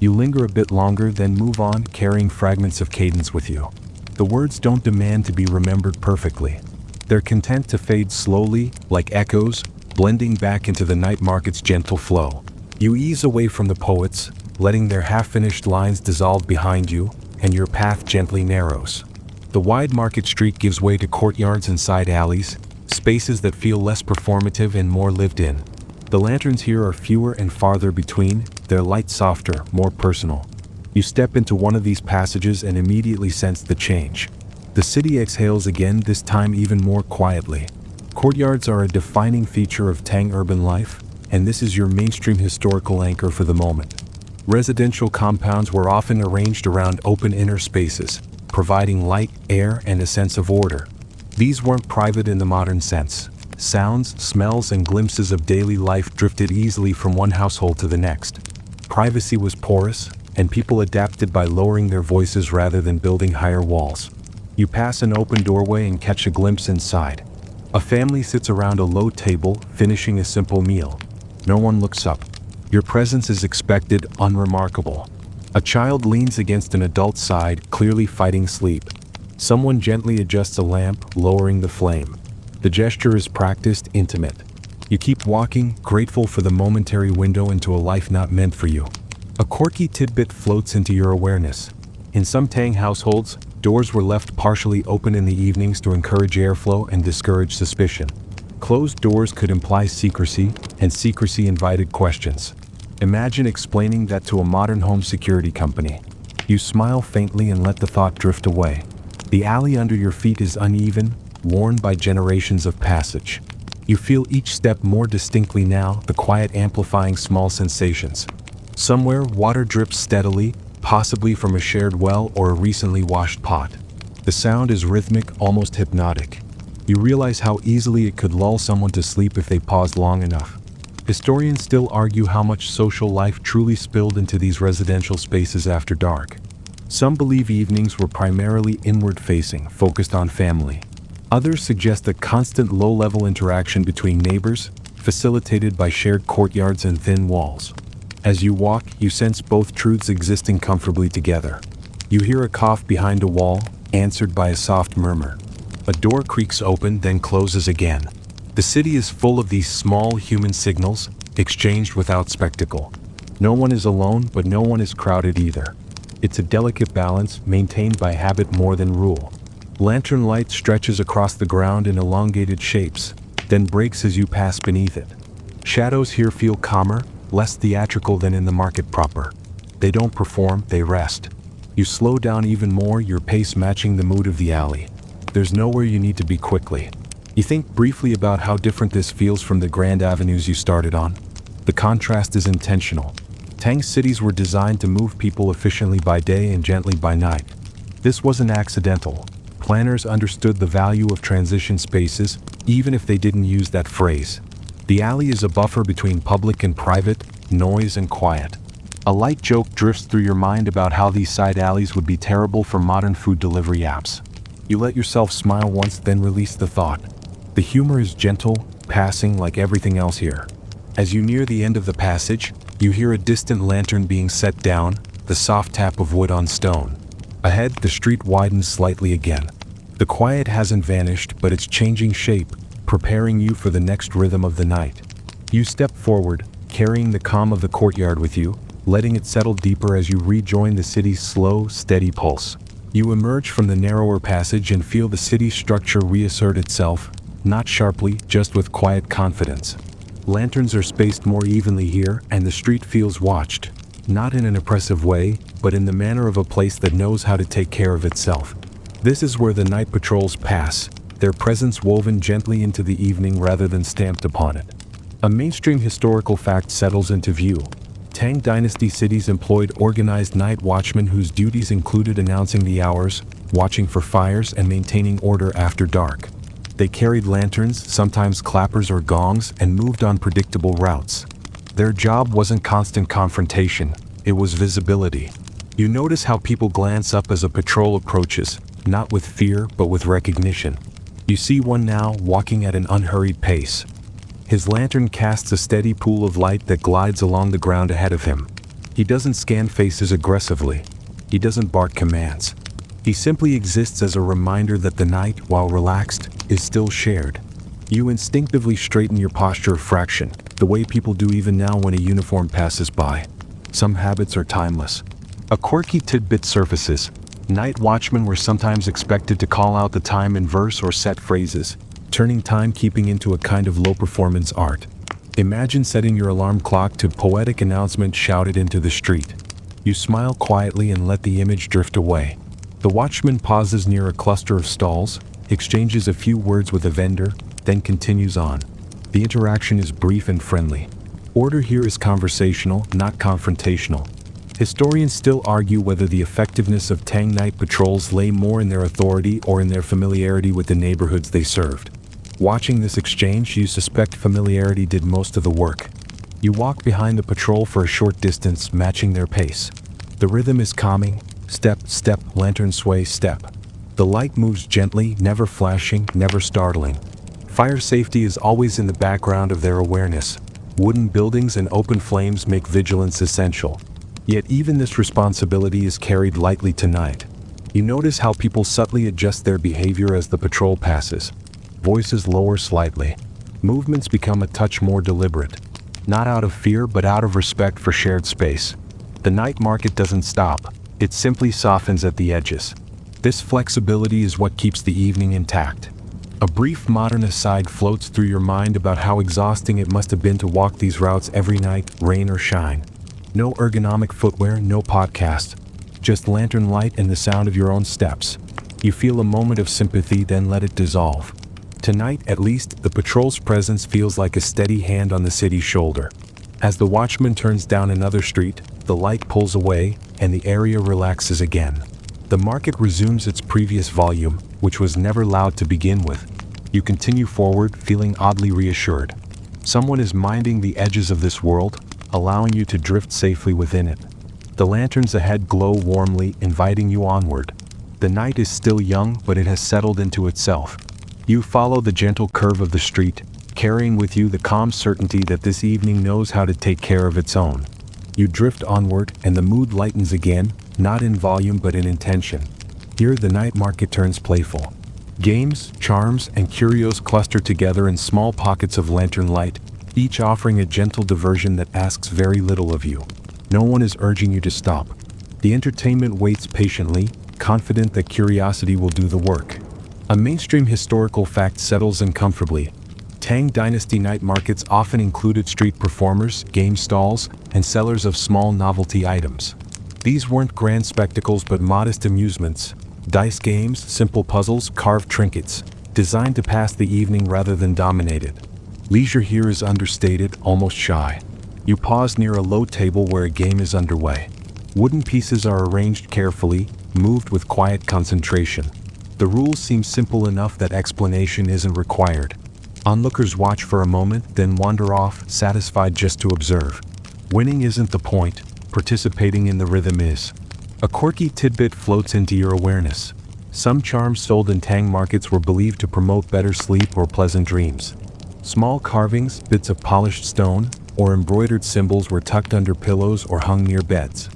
You linger a bit longer, then move on, carrying fragments of cadence with you. The words don't demand to be remembered perfectly. They're content to fade slowly, like echoes, blending back into the night market's gentle flow. You ease away from the poets, letting their half-finished lines dissolve behind you, and your path gently narrows. The wide market street gives way to courtyards and side alleys, spaces that feel less performative and more lived in. The lanterns here are fewer and farther between, their light softer, more personal. You step into one of these passages and immediately sense the change. The city exhales again, this time even more quietly. Courtyards are a defining feature of Tang urban life, and this is your mainstream historical anchor for the moment. Residential compounds were often arranged around open inner spaces, providing light, air, and a sense of order. These weren't private in the modern sense. Sounds, smells, and glimpses of daily life drifted easily from one household to the next. Privacy was porous, and people adapted by lowering their voices rather than building higher walls. You pass an open doorway and catch a glimpse inside. A family sits around a low table, finishing a simple meal. No one looks up. Your presence is expected, unremarkable. A child leans against an adult's side, clearly fighting sleep. Someone gently adjusts a lamp, lowering the flame. The gesture is practiced, intimate. You keep walking, grateful for the momentary window into a life not meant for you. A quirky tidbit floats into your awareness. In some Tang households, doors were left partially open in the evenings to encourage airflow and discourage suspicion. Closed doors could imply secrecy, and secrecy invited questions. Imagine explaining that to a modern home security company. You smile faintly and let the thought drift away. The alley under your feet is uneven, worn by generations of passage. You feel each step more distinctly now, the quiet amplifying small sensations. Somewhere, water drips steadily, possibly from a shared well or a recently washed pot. The sound is rhythmic, almost hypnotic. You realize how easily it could lull someone to sleep if they paused long enough. Historians still argue how much social life truly spilled into these residential spaces after dark. Some believe evenings were primarily inward-facing, focused on family. Others suggest a constant low-level interaction between neighbors, facilitated by shared courtyards and thin walls. As you walk, you sense both truths existing comfortably together. You hear a cough behind a wall, answered by a soft murmur. A door creaks open, then closes again. The city is full of these small human signals, exchanged without spectacle. No one is alone, but no one is crowded either. It's a delicate balance, maintained by habit more than rule. Lantern light stretches across the ground in elongated shapes, then breaks as you pass beneath it. Shadows here feel calmer, less theatrical than in the market proper. They don't perform, they rest. You slow down even more, your pace matching the mood of the alley. There's nowhere you need to be quickly. You think briefly about how different this feels from the grand avenues you started on. The contrast is intentional. Tang cities were designed to move people efficiently by day and gently by night. This wasn't accidental. Planners understood the value of transition spaces, even if they didn't use that phrase. The alley is a buffer between public and private, noise and quiet. A light joke drifts through your mind about how these side alleys would be terrible for modern food delivery apps. You let yourself smile once, then release the thought. The humor is gentle, passing like everything else here. As you near the end of the passage, you hear a distant lantern being set down, the soft tap of wood on stone. Ahead, the street widens slightly again. The quiet hasn't vanished, but it's changing shape, preparing you for the next rhythm of the night. You step forward, carrying the calm of the courtyard with you, letting it settle deeper as you rejoin the city's slow, steady pulse. You emerge from the narrower passage and feel the city's structure reassert itself, not sharply, just with quiet confidence. Lanterns are spaced more evenly here, and the street feels watched, not in an oppressive way, but in the manner of a place that knows how to take care of itself. This is where the night patrols pass, their presence woven gently into the evening rather than stamped upon it. A mainstream historical fact settles into view. Tang Dynasty cities employed organized night watchmen whose duties included announcing the hours, watching for fires, and maintaining order after dark. They carried lanterns, sometimes clappers or gongs, and moved on predictable routes. Their job wasn't constant confrontation, it was visibility. You notice how people glance up as a patrol approaches, not with fear but with recognition. You see one now walking at an unhurried pace. His lantern casts a steady pool of light that glides along the ground ahead of him. He doesn't scan faces aggressively. He doesn't bark commands. He simply exists as a reminder that the night, while relaxed, is still shared. You instinctively straighten your posture a fraction, the way people do even now when a uniform passes by. Some habits are timeless. A quirky tidbit surfaces. Night watchmen were sometimes expected to call out the time in verse or set phrases, turning timekeeping into a kind of low-performance art. Imagine setting your alarm clock to poetic announcement shouted into the street. You smile quietly and let the image drift away. The watchman pauses near a cluster of stalls, exchanges a few words with a vendor, then continues on. The interaction is brief and friendly. Order here is conversational, not confrontational. Historians still argue whether the effectiveness of Tang night patrols lay more in their authority or in their familiarity with the neighborhoods they served. Watching this exchange, you suspect familiarity did most of the work. You walk behind the patrol for a short distance, matching their pace. The rhythm is calming. Step, step, lantern sway, step. The light moves gently, never flashing, never startling. Fire safety is always in the background of their awareness. Wooden buildings and open flames make vigilance essential. Yet even this responsibility is carried lightly tonight. You notice how people subtly adjust their behavior as the patrol passes. Voices lower slightly. Movements become a touch more deliberate. Not out of fear, but out of respect for shared space. The night market doesn't stop. It simply softens at the edges. This flexibility is what keeps the evening intact. A brief modern aside floats through your mind about how exhausting it must have been to walk these routes every night, rain or shine. No ergonomic footwear, no podcast. Just lantern light and the sound of your own steps. You feel a moment of sympathy, then let it dissolve. Tonight, at least, the patrol's presence feels like a steady hand on the city's shoulder. As the watchman turns down another street, the light pulls away, and the area relaxes again. The market resumes its previous volume, which was never loud to begin with. You continue forward, feeling oddly reassured. Someone is minding the edges of this world, allowing you to drift safely within it. The lanterns ahead glow warmly, inviting you onward. The night is still young, but it has settled into itself. You follow the gentle curve of the street, carrying with you the calm certainty that this evening knows how to take care of its own. You drift onward, and the mood lightens again, not in volume but in intention. Here the night market turns playful. Games, charms, and curios cluster together in small pockets of lantern light, each offering a gentle diversion that asks very little of you. No one is urging you to stop. The entertainment waits patiently, confident that curiosity will do the work. A mainstream historical fact settles in comfortably. Tang Dynasty night markets often included street performers, game stalls, and sellers of small novelty items. These weren't grand spectacles but modest amusements. Dice games, simple puzzles, carved trinkets, designed to pass the evening rather than dominate it. Leisure here is understated, almost shy. You pause near a low table where a game is underway. Wooden pieces are arranged carefully, moved with quiet concentration. The rules seem simple enough that explanation isn't required. Onlookers watch for a moment, then wander off, satisfied just to observe. Winning isn't the point, participating in the rhythm is. A quirky tidbit floats into your awareness. Some charms sold in Tang markets were believed to promote better sleep or pleasant dreams. Small carvings, bits of polished stone, or embroidered symbols were tucked under pillows or hung near beds.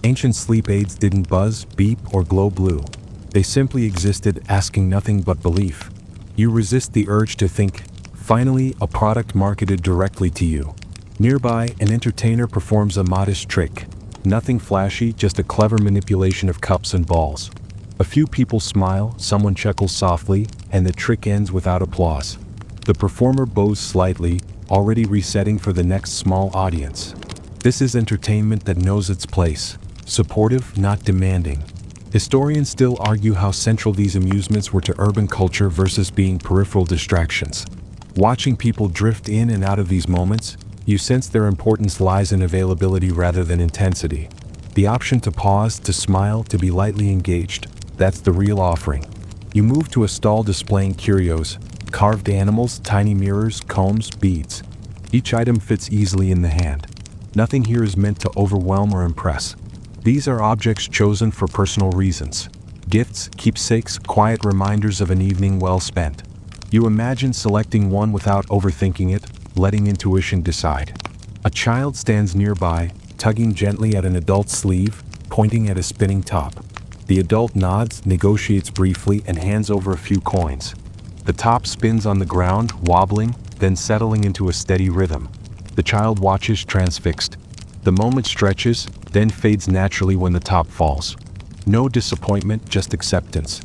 Ancient sleep aids didn't buzz, beep, or glow blue. They simply existed, asking nothing but belief. You resist the urge to think. Finally, a product marketed directly to you. Nearby, an entertainer performs a modest trick. Nothing flashy, just a clever manipulation of cups and balls. A few people smile, someone chuckles softly, and the trick ends without applause. The performer bows slightly, already resetting for the next small audience. This is entertainment that knows its place. Supportive, not demanding. Historians still argue how central these amusements were to urban culture versus being peripheral distractions. Watching people drift in and out of these moments, You sense their importance lies in availability rather than intensity. The option to pause, to smile, to be lightly engaged, that's the real offering. You move to a stall displaying curios, carved animals, tiny mirrors, combs, beads. Each item fits easily in the hand. Nothing here is meant to overwhelm or impress. These are objects chosen for personal reasons. Gifts, keepsakes, quiet reminders of an evening well spent. You imagine selecting one without overthinking it, letting intuition decide. A child stands nearby, tugging gently at an adult's sleeve, pointing at a spinning top. The adult nods, negotiates briefly, and hands over a few coins. The top spins on the ground, wobbling, then settling into a steady rhythm. The child watches transfixed. The moment stretches, then fades naturally when the top falls. No disappointment, just acceptance.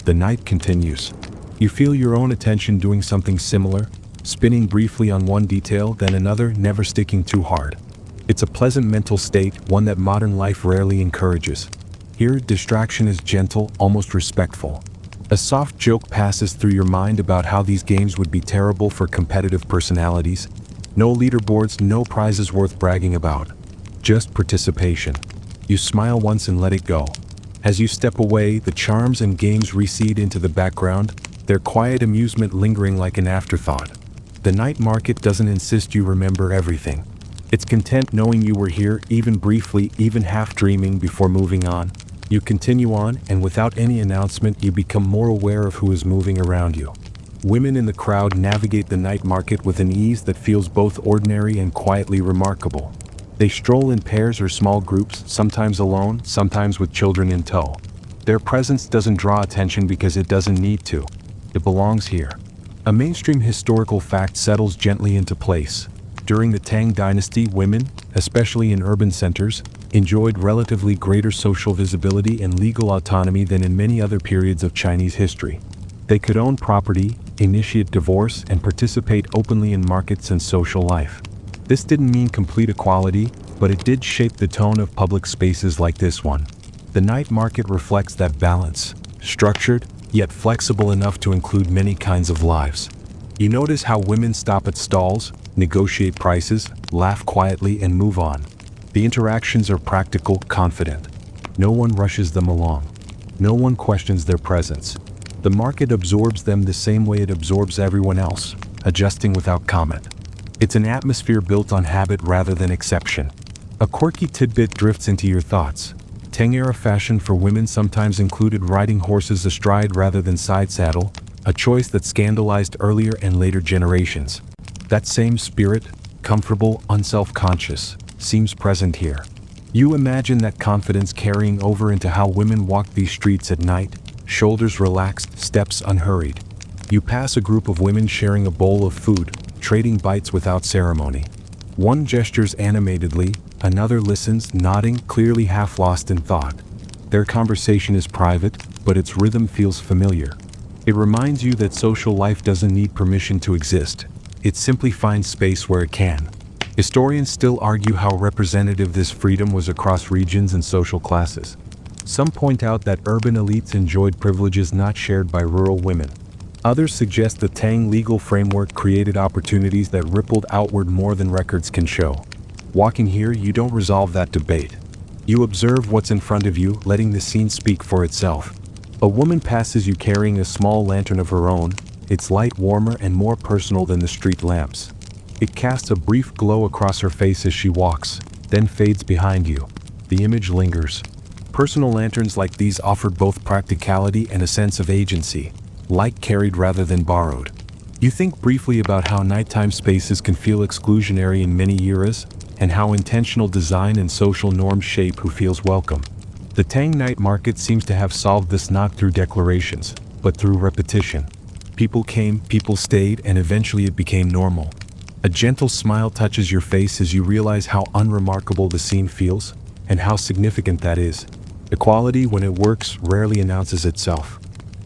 The night continues. You feel your own attention doing something similar, spinning briefly on one detail, then another, never sticking too hard. It's a pleasant mental state, one that modern life rarely encourages. Here, distraction is gentle, almost respectful. A soft joke passes through your mind about how these games would be terrible for competitive personalities. No leaderboards, no prizes worth bragging about. Just participation. You smile once and let it go. As you step away, the charms and games recede into the background, their quiet amusement lingering like an afterthought. The night market doesn't insist you remember everything. It's content knowing you were here, even briefly, even half dreaming before moving on. You continue on, and without any announcement, you become more aware of who is moving around you. Women in the crowd navigate the night market with an ease that feels both ordinary and quietly remarkable. They stroll in pairs or small groups, sometimes alone, sometimes with children in tow. Their presence doesn't draw attention because it doesn't need to. It belongs here. A mainstream historical fact settles gently into place. During the Tang Dynasty, women, especially in urban centers, enjoyed relatively greater social visibility and legal autonomy than in many other periods of Chinese history. They could own property, initiate divorce, and participate openly in markets and social life. This didn't mean complete equality, but it did shape the tone of public spaces like this one. The night market reflects that balance, structured, yet flexible enough to include many kinds of lives. You notice how women stop at stalls, negotiate prices, laugh quietly, and move on. The interactions are practical, confident. No one rushes them along. No one questions their presence. The market absorbs them the same way it absorbs everyone else, adjusting without comment. It's an atmosphere built on habit rather than exception. A quirky tidbit drifts into your thoughts. Tang-era fashion for women sometimes included riding horses astride rather than side saddle, a choice that scandalized earlier and later generations. That same spirit, comfortable, unself-conscious, seems present here. You imagine that confidence carrying over into how women walk these streets at night, shoulders relaxed, steps unhurried. You pass a group of women sharing a bowl of food, trading bites without ceremony. One gestures animatedly, another listens, nodding, clearly half lost in thought. Their conversation is private, but its rhythm feels familiar. It reminds you that social life doesn't need permission to exist. It simply finds space where it can. Historians still argue how representative this freedom was across regions and social classes. Some point out that urban elites enjoyed privileges not shared by rural women. Others suggest the Tang legal framework created opportunities that rippled outward more than records can show. Walking here, you don't resolve that debate. You observe what's in front of you, letting the scene speak for itself. A woman passes you carrying a small lantern of her own, its light warmer and more personal than the street lamps. It casts a brief glow across her face as she walks, then fades behind you. The image lingers. Personal lanterns like these offered both practicality and a sense of agency, light carried rather than borrowed. You think briefly about how nighttime spaces can feel exclusionary in many eras, and how intentional design and social norms shape who feels welcome. The Tang night market seems to have solved this not through declarations, but through repetition. People came, people stayed, and eventually it became normal. A gentle smile touches your face as you realize how unremarkable the scene feels, and how significant that is. Equality, when it works, rarely announces itself.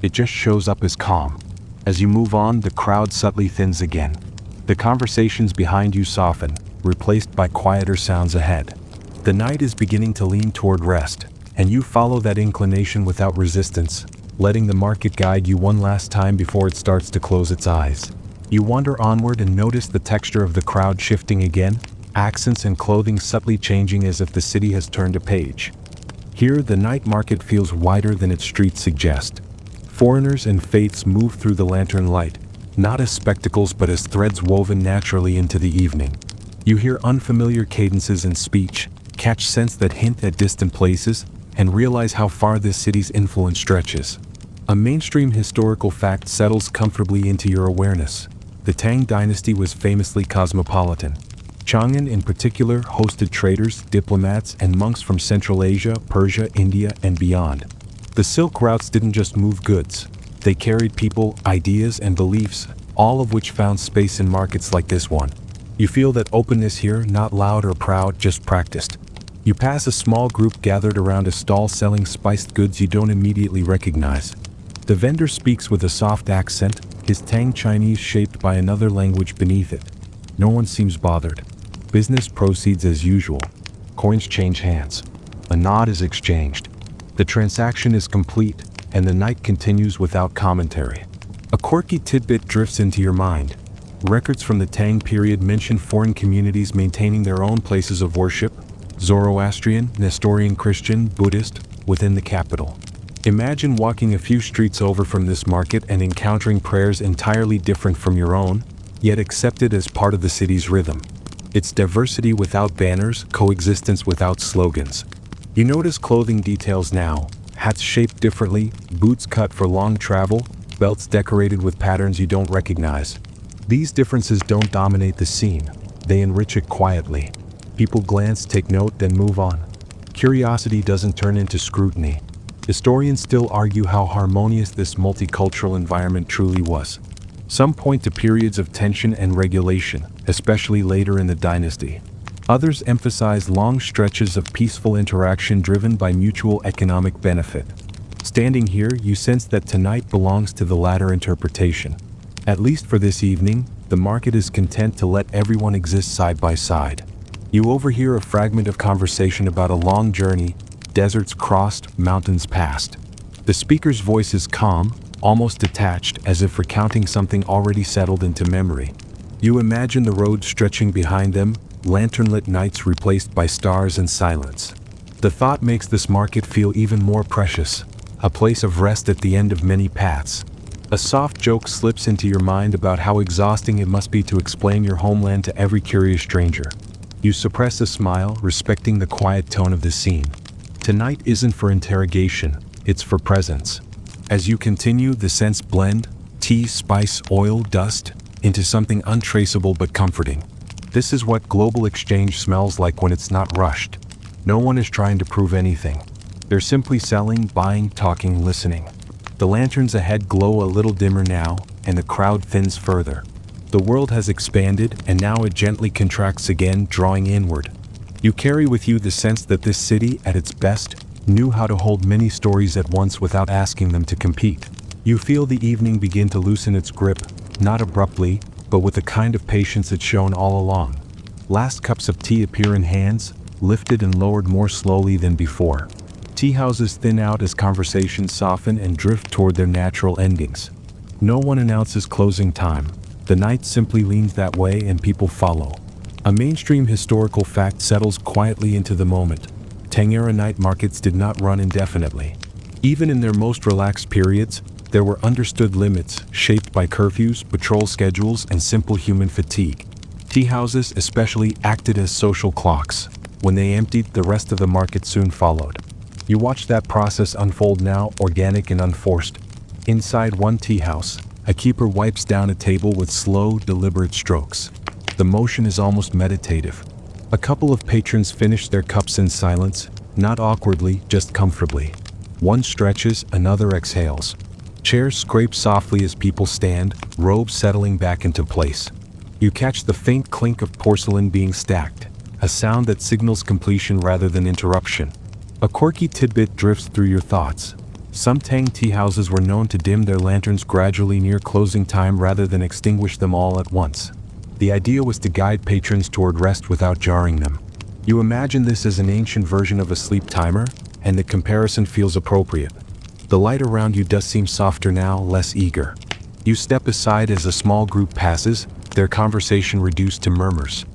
It just shows up as calm. As you move on, the crowd subtly thins again. The conversations behind you soften, replaced by quieter sounds ahead. The night is beginning to lean toward rest, and you follow that inclination without resistance, letting the market guide you one last time before it starts to close its eyes. You wander onward and notice the texture of the crowd shifting again, accents and clothing subtly changing as if the city has turned a page. Here, the night market feels wider than its streets suggest. Foreigners and faiths move through the lantern light, not as spectacles but as threads woven naturally into the evening. You hear unfamiliar cadences in speech, catch scents that hint at distant places, and realize how far this city's influence stretches. A mainstream historical fact settles comfortably into your awareness. The Tang dynasty was famously cosmopolitan. Chang'an in particular hosted traders, diplomats, and monks from Central Asia, Persia, India, and beyond. The silk routes didn't just move goods. They carried people, ideas, and beliefs, all of which found space in markets like this one. You feel that openness here, not loud or proud, just practiced. You pass a small group gathered around a stall selling spiced goods you don't immediately recognize. The vendor speaks with a soft accent, his Tang Chinese shaped by another language beneath it. No one seems bothered. Business proceeds as usual. Coins change hands. A nod is exchanged. The transaction is complete, and the night continues without commentary. A quirky tidbit drifts into your mind. Records from the Tang period mention foreign communities maintaining their own places of worship, Zoroastrian, Nestorian Christian, Buddhist, within the capital. Imagine walking a few streets over from this market and encountering prayers entirely different from your own, yet accepted as part of the city's rhythm. It's diversity without banners, coexistence without slogans. You notice clothing details now, hats shaped differently, boots cut for long travel, belts decorated with patterns you don't recognize. These differences don't dominate the scene, they enrich it quietly. People glance, take note, then move on. Curiosity doesn't turn into scrutiny. Historians still argue how harmonious this multicultural environment truly was. Some point to periods of tension and regulation, especially later in the dynasty. Others emphasize long stretches of peaceful interaction driven by mutual economic benefit. Standing here, you sense that tonight belongs to the latter interpretation. At least for this evening, the market is content to let everyone exist side by side. You overhear a fragment of conversation about a long journey, deserts crossed, mountains passed. The speaker's voice is calm, almost detached, as if recounting something already settled into memory. You imagine the road stretching behind them, lantern-lit nights replaced by stars and silence. The thought makes this market feel even more precious, a place of rest at the end of many paths. A soft joke slips into your mind about how exhausting it must be to explain your homeland to every curious stranger. You suppress a smile, respecting the quiet tone of the scene. Tonight isn't for interrogation, it's for presence. As you continue, the scents blend, tea, spice, oil, dust, into something untraceable but comforting. This is what global exchange smells like when it's not rushed. No one is trying to prove anything. They're simply selling, buying, talking, listening. The lanterns ahead glow a little dimmer now, and the crowd thins further. The world has expanded, and now it gently contracts again, drawing inward. You carry with you the sense that this city, at its best, knew how to hold many stories at once without asking them to compete. You feel the evening begin to loosen its grip, not abruptly, but with the kind of patience it's shown all along. Last cups of tea appear in hands, lifted and lowered more slowly than before. Tea houses thin out as conversations soften and drift toward their natural endings. No one announces closing time. The night simply leans that way and people follow. A mainstream historical fact settles quietly into the moment. Tang-era night markets did not run indefinitely. Even in their most relaxed periods, there were understood limits, shaped by curfews, patrol schedules, and simple human fatigue. Tea houses especially acted as social clocks. When they emptied, the rest of the market soon followed. You watch that process unfold now, organic and unforced. Inside one tea house, a keeper wipes down a table with slow, deliberate strokes. The motion is almost meditative. A couple of patrons finish their cups in silence, not awkwardly, just comfortably. One stretches, another exhales. Chairs scrape softly as people stand, robes settling back into place. You catch the faint clink of porcelain being stacked, a sound that signals completion rather than interruption. A quirky tidbit drifts through your thoughts. Some Tang tea houses were known to dim their lanterns gradually near closing time rather than extinguish them all at once. The idea was to guide patrons toward rest without jarring them. You imagine this as an ancient version of a sleep timer, and the comparison feels appropriate. The light around you does seem softer now, less eager. You step aside as a small group passes, their conversation reduced to murmurs.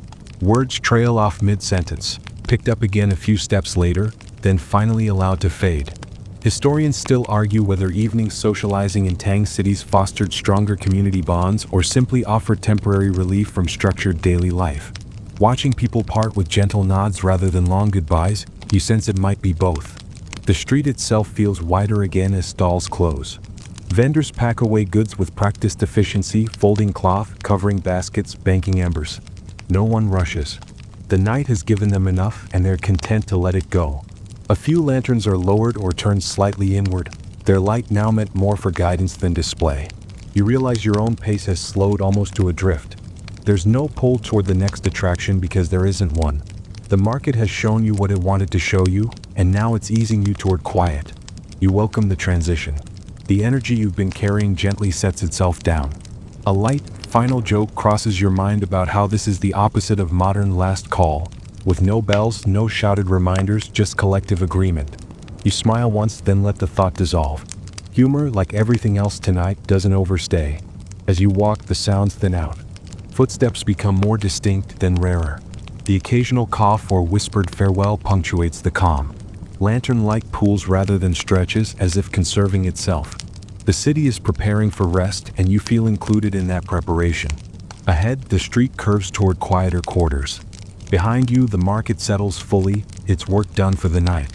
Words trail off mid-sentence, picked up again a few steps later, then finally allowed to fade. Historians still argue whether evening socializing in Tang cities fostered stronger community bonds or simply offered temporary relief from structured daily life. Watching people part with gentle nods rather than long goodbyes, you sense it might be both. The street itself feels wider again as stalls close. Vendors pack away goods with practiced efficiency, folding cloth, covering baskets, banking embers. No one rushes. The night has given them enough and they're content to let it go. A few lanterns are lowered or turned slightly inward, their light now meant more for guidance than display. You realize your own pace has slowed almost to a drift. There's no pull toward the next attraction because there isn't one. The market has shown you what it wanted to show you, and now it's easing you toward quiet. You welcome the transition. The energy you've been carrying gently sets itself down. A light, final joke crosses your mind about how this is the opposite of modern last call, with no bells, no shouted reminders, just collective agreement. You smile once, then let the thought dissolve. Humor, like everything else tonight, doesn't overstay. As you walk, the sounds thin out. Footsteps become more distinct, then rarer. The occasional cough or whispered farewell punctuates the calm. Lantern light pools rather than stretches, as if conserving itself. The city is preparing for rest, and you feel included in that preparation. Ahead, the street curves toward quieter quarters. Behind you, the market settles fully, its work done for the night.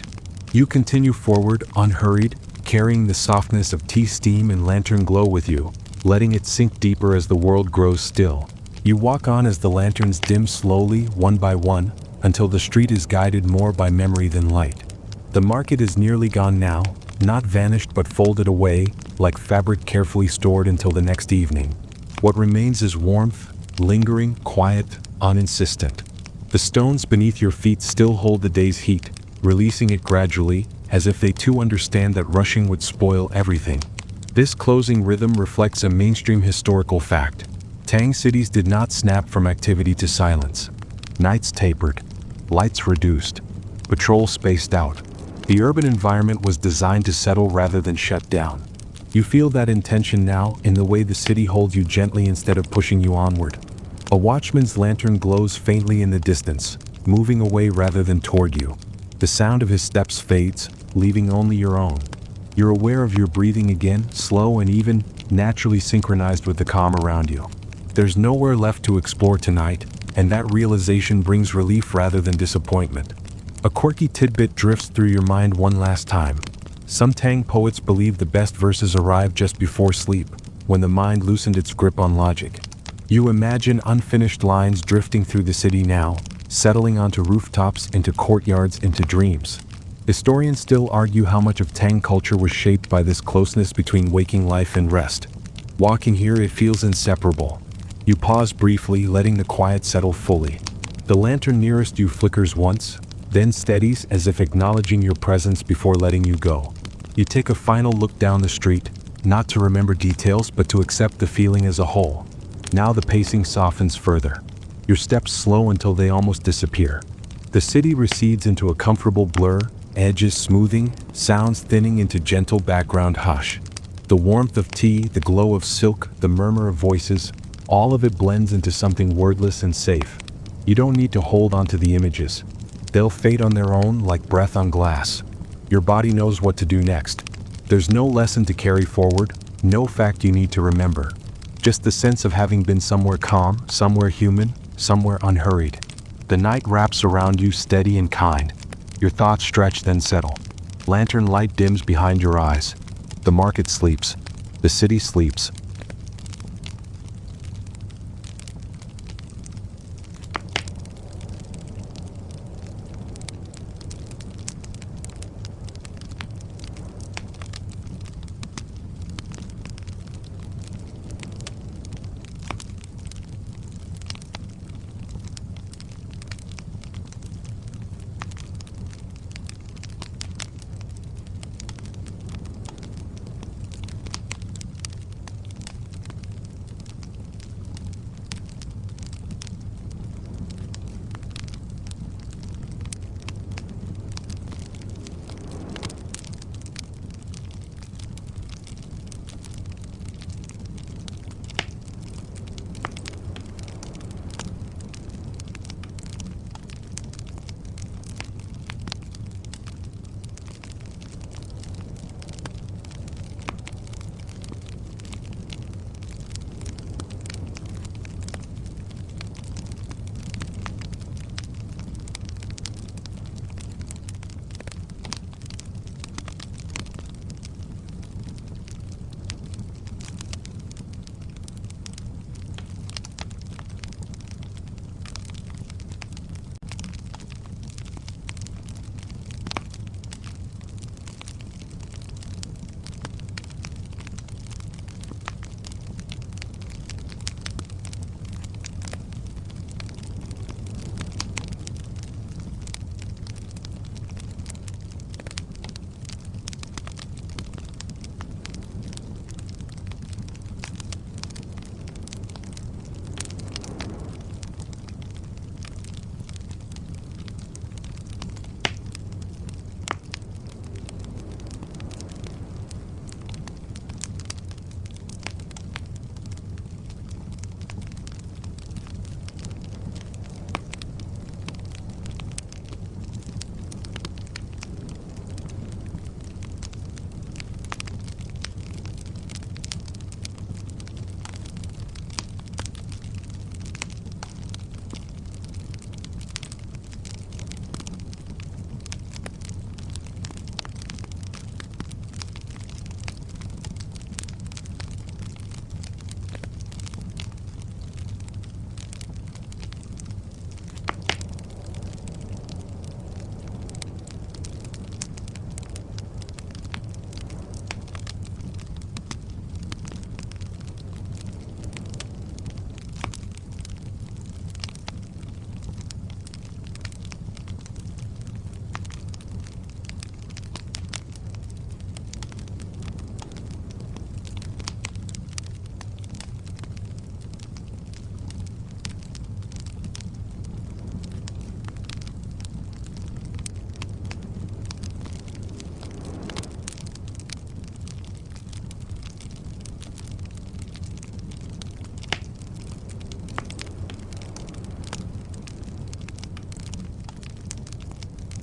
You continue forward, unhurried, carrying the softness of tea steam and lantern glow with you, letting it sink deeper as the world grows still. You walk on as the lanterns dim slowly, one by one, until the street is guided more by memory than light. The market is nearly gone now, not vanished but folded away, like fabric carefully stored until the next evening. What remains is warmth, lingering, quiet, uninsistent. The stones beneath your feet still hold the day's heat, releasing it gradually, as if they too understand that rushing would spoil everything. This closing rhythm reflects a mainstream historical fact. Tang cities did not snap from activity to silence. Nights tapered, lights reduced, patrol spaced out. The urban environment was designed to settle rather than shut down. You feel that intention now in the way the city holds you gently instead of pushing you onward. A watchman's lantern glows faintly in the distance, moving away rather than toward you. The sound of his steps fades, leaving only your own. You're aware of your breathing again, slow and even, naturally synchronized with the calm around you. There's nowhere left to explore tonight, and that realization brings relief rather than disappointment. A quirky tidbit drifts through your mind one last time. Some Tang poets believe the best verses arrive just before sleep, when the mind loosened its grip on logic. You imagine unfinished lines drifting through the city now, settling onto rooftops, into courtyards, into dreams. Historians still argue how much of Tang culture was shaped by this closeness between waking life and rest. Walking here, it feels inseparable. You pause briefly, letting the quiet settle fully. The lantern nearest you flickers once, then steadies as if acknowledging your presence before letting you go. You take a final look down the street, not to remember details but to accept the feeling as a whole. Now the pacing softens further. Your steps slow until they almost disappear. The city recedes into a comfortable blur, edges smoothing, sounds thinning into gentle background hush. The warmth of tea, the glow of silk, the murmur of voices, all of it blends into something wordless and safe. You don't need to hold on to the images. They'll fade on their own like breath on glass. Your body knows what to do next. There's no lesson to carry forward, no fact you need to remember. Just the sense of having been somewhere calm, somewhere human, somewhere unhurried. The night wraps around you steady and kind. Your thoughts stretch then settle. Lantern light dims behind your eyes. The market sleeps. The city sleeps.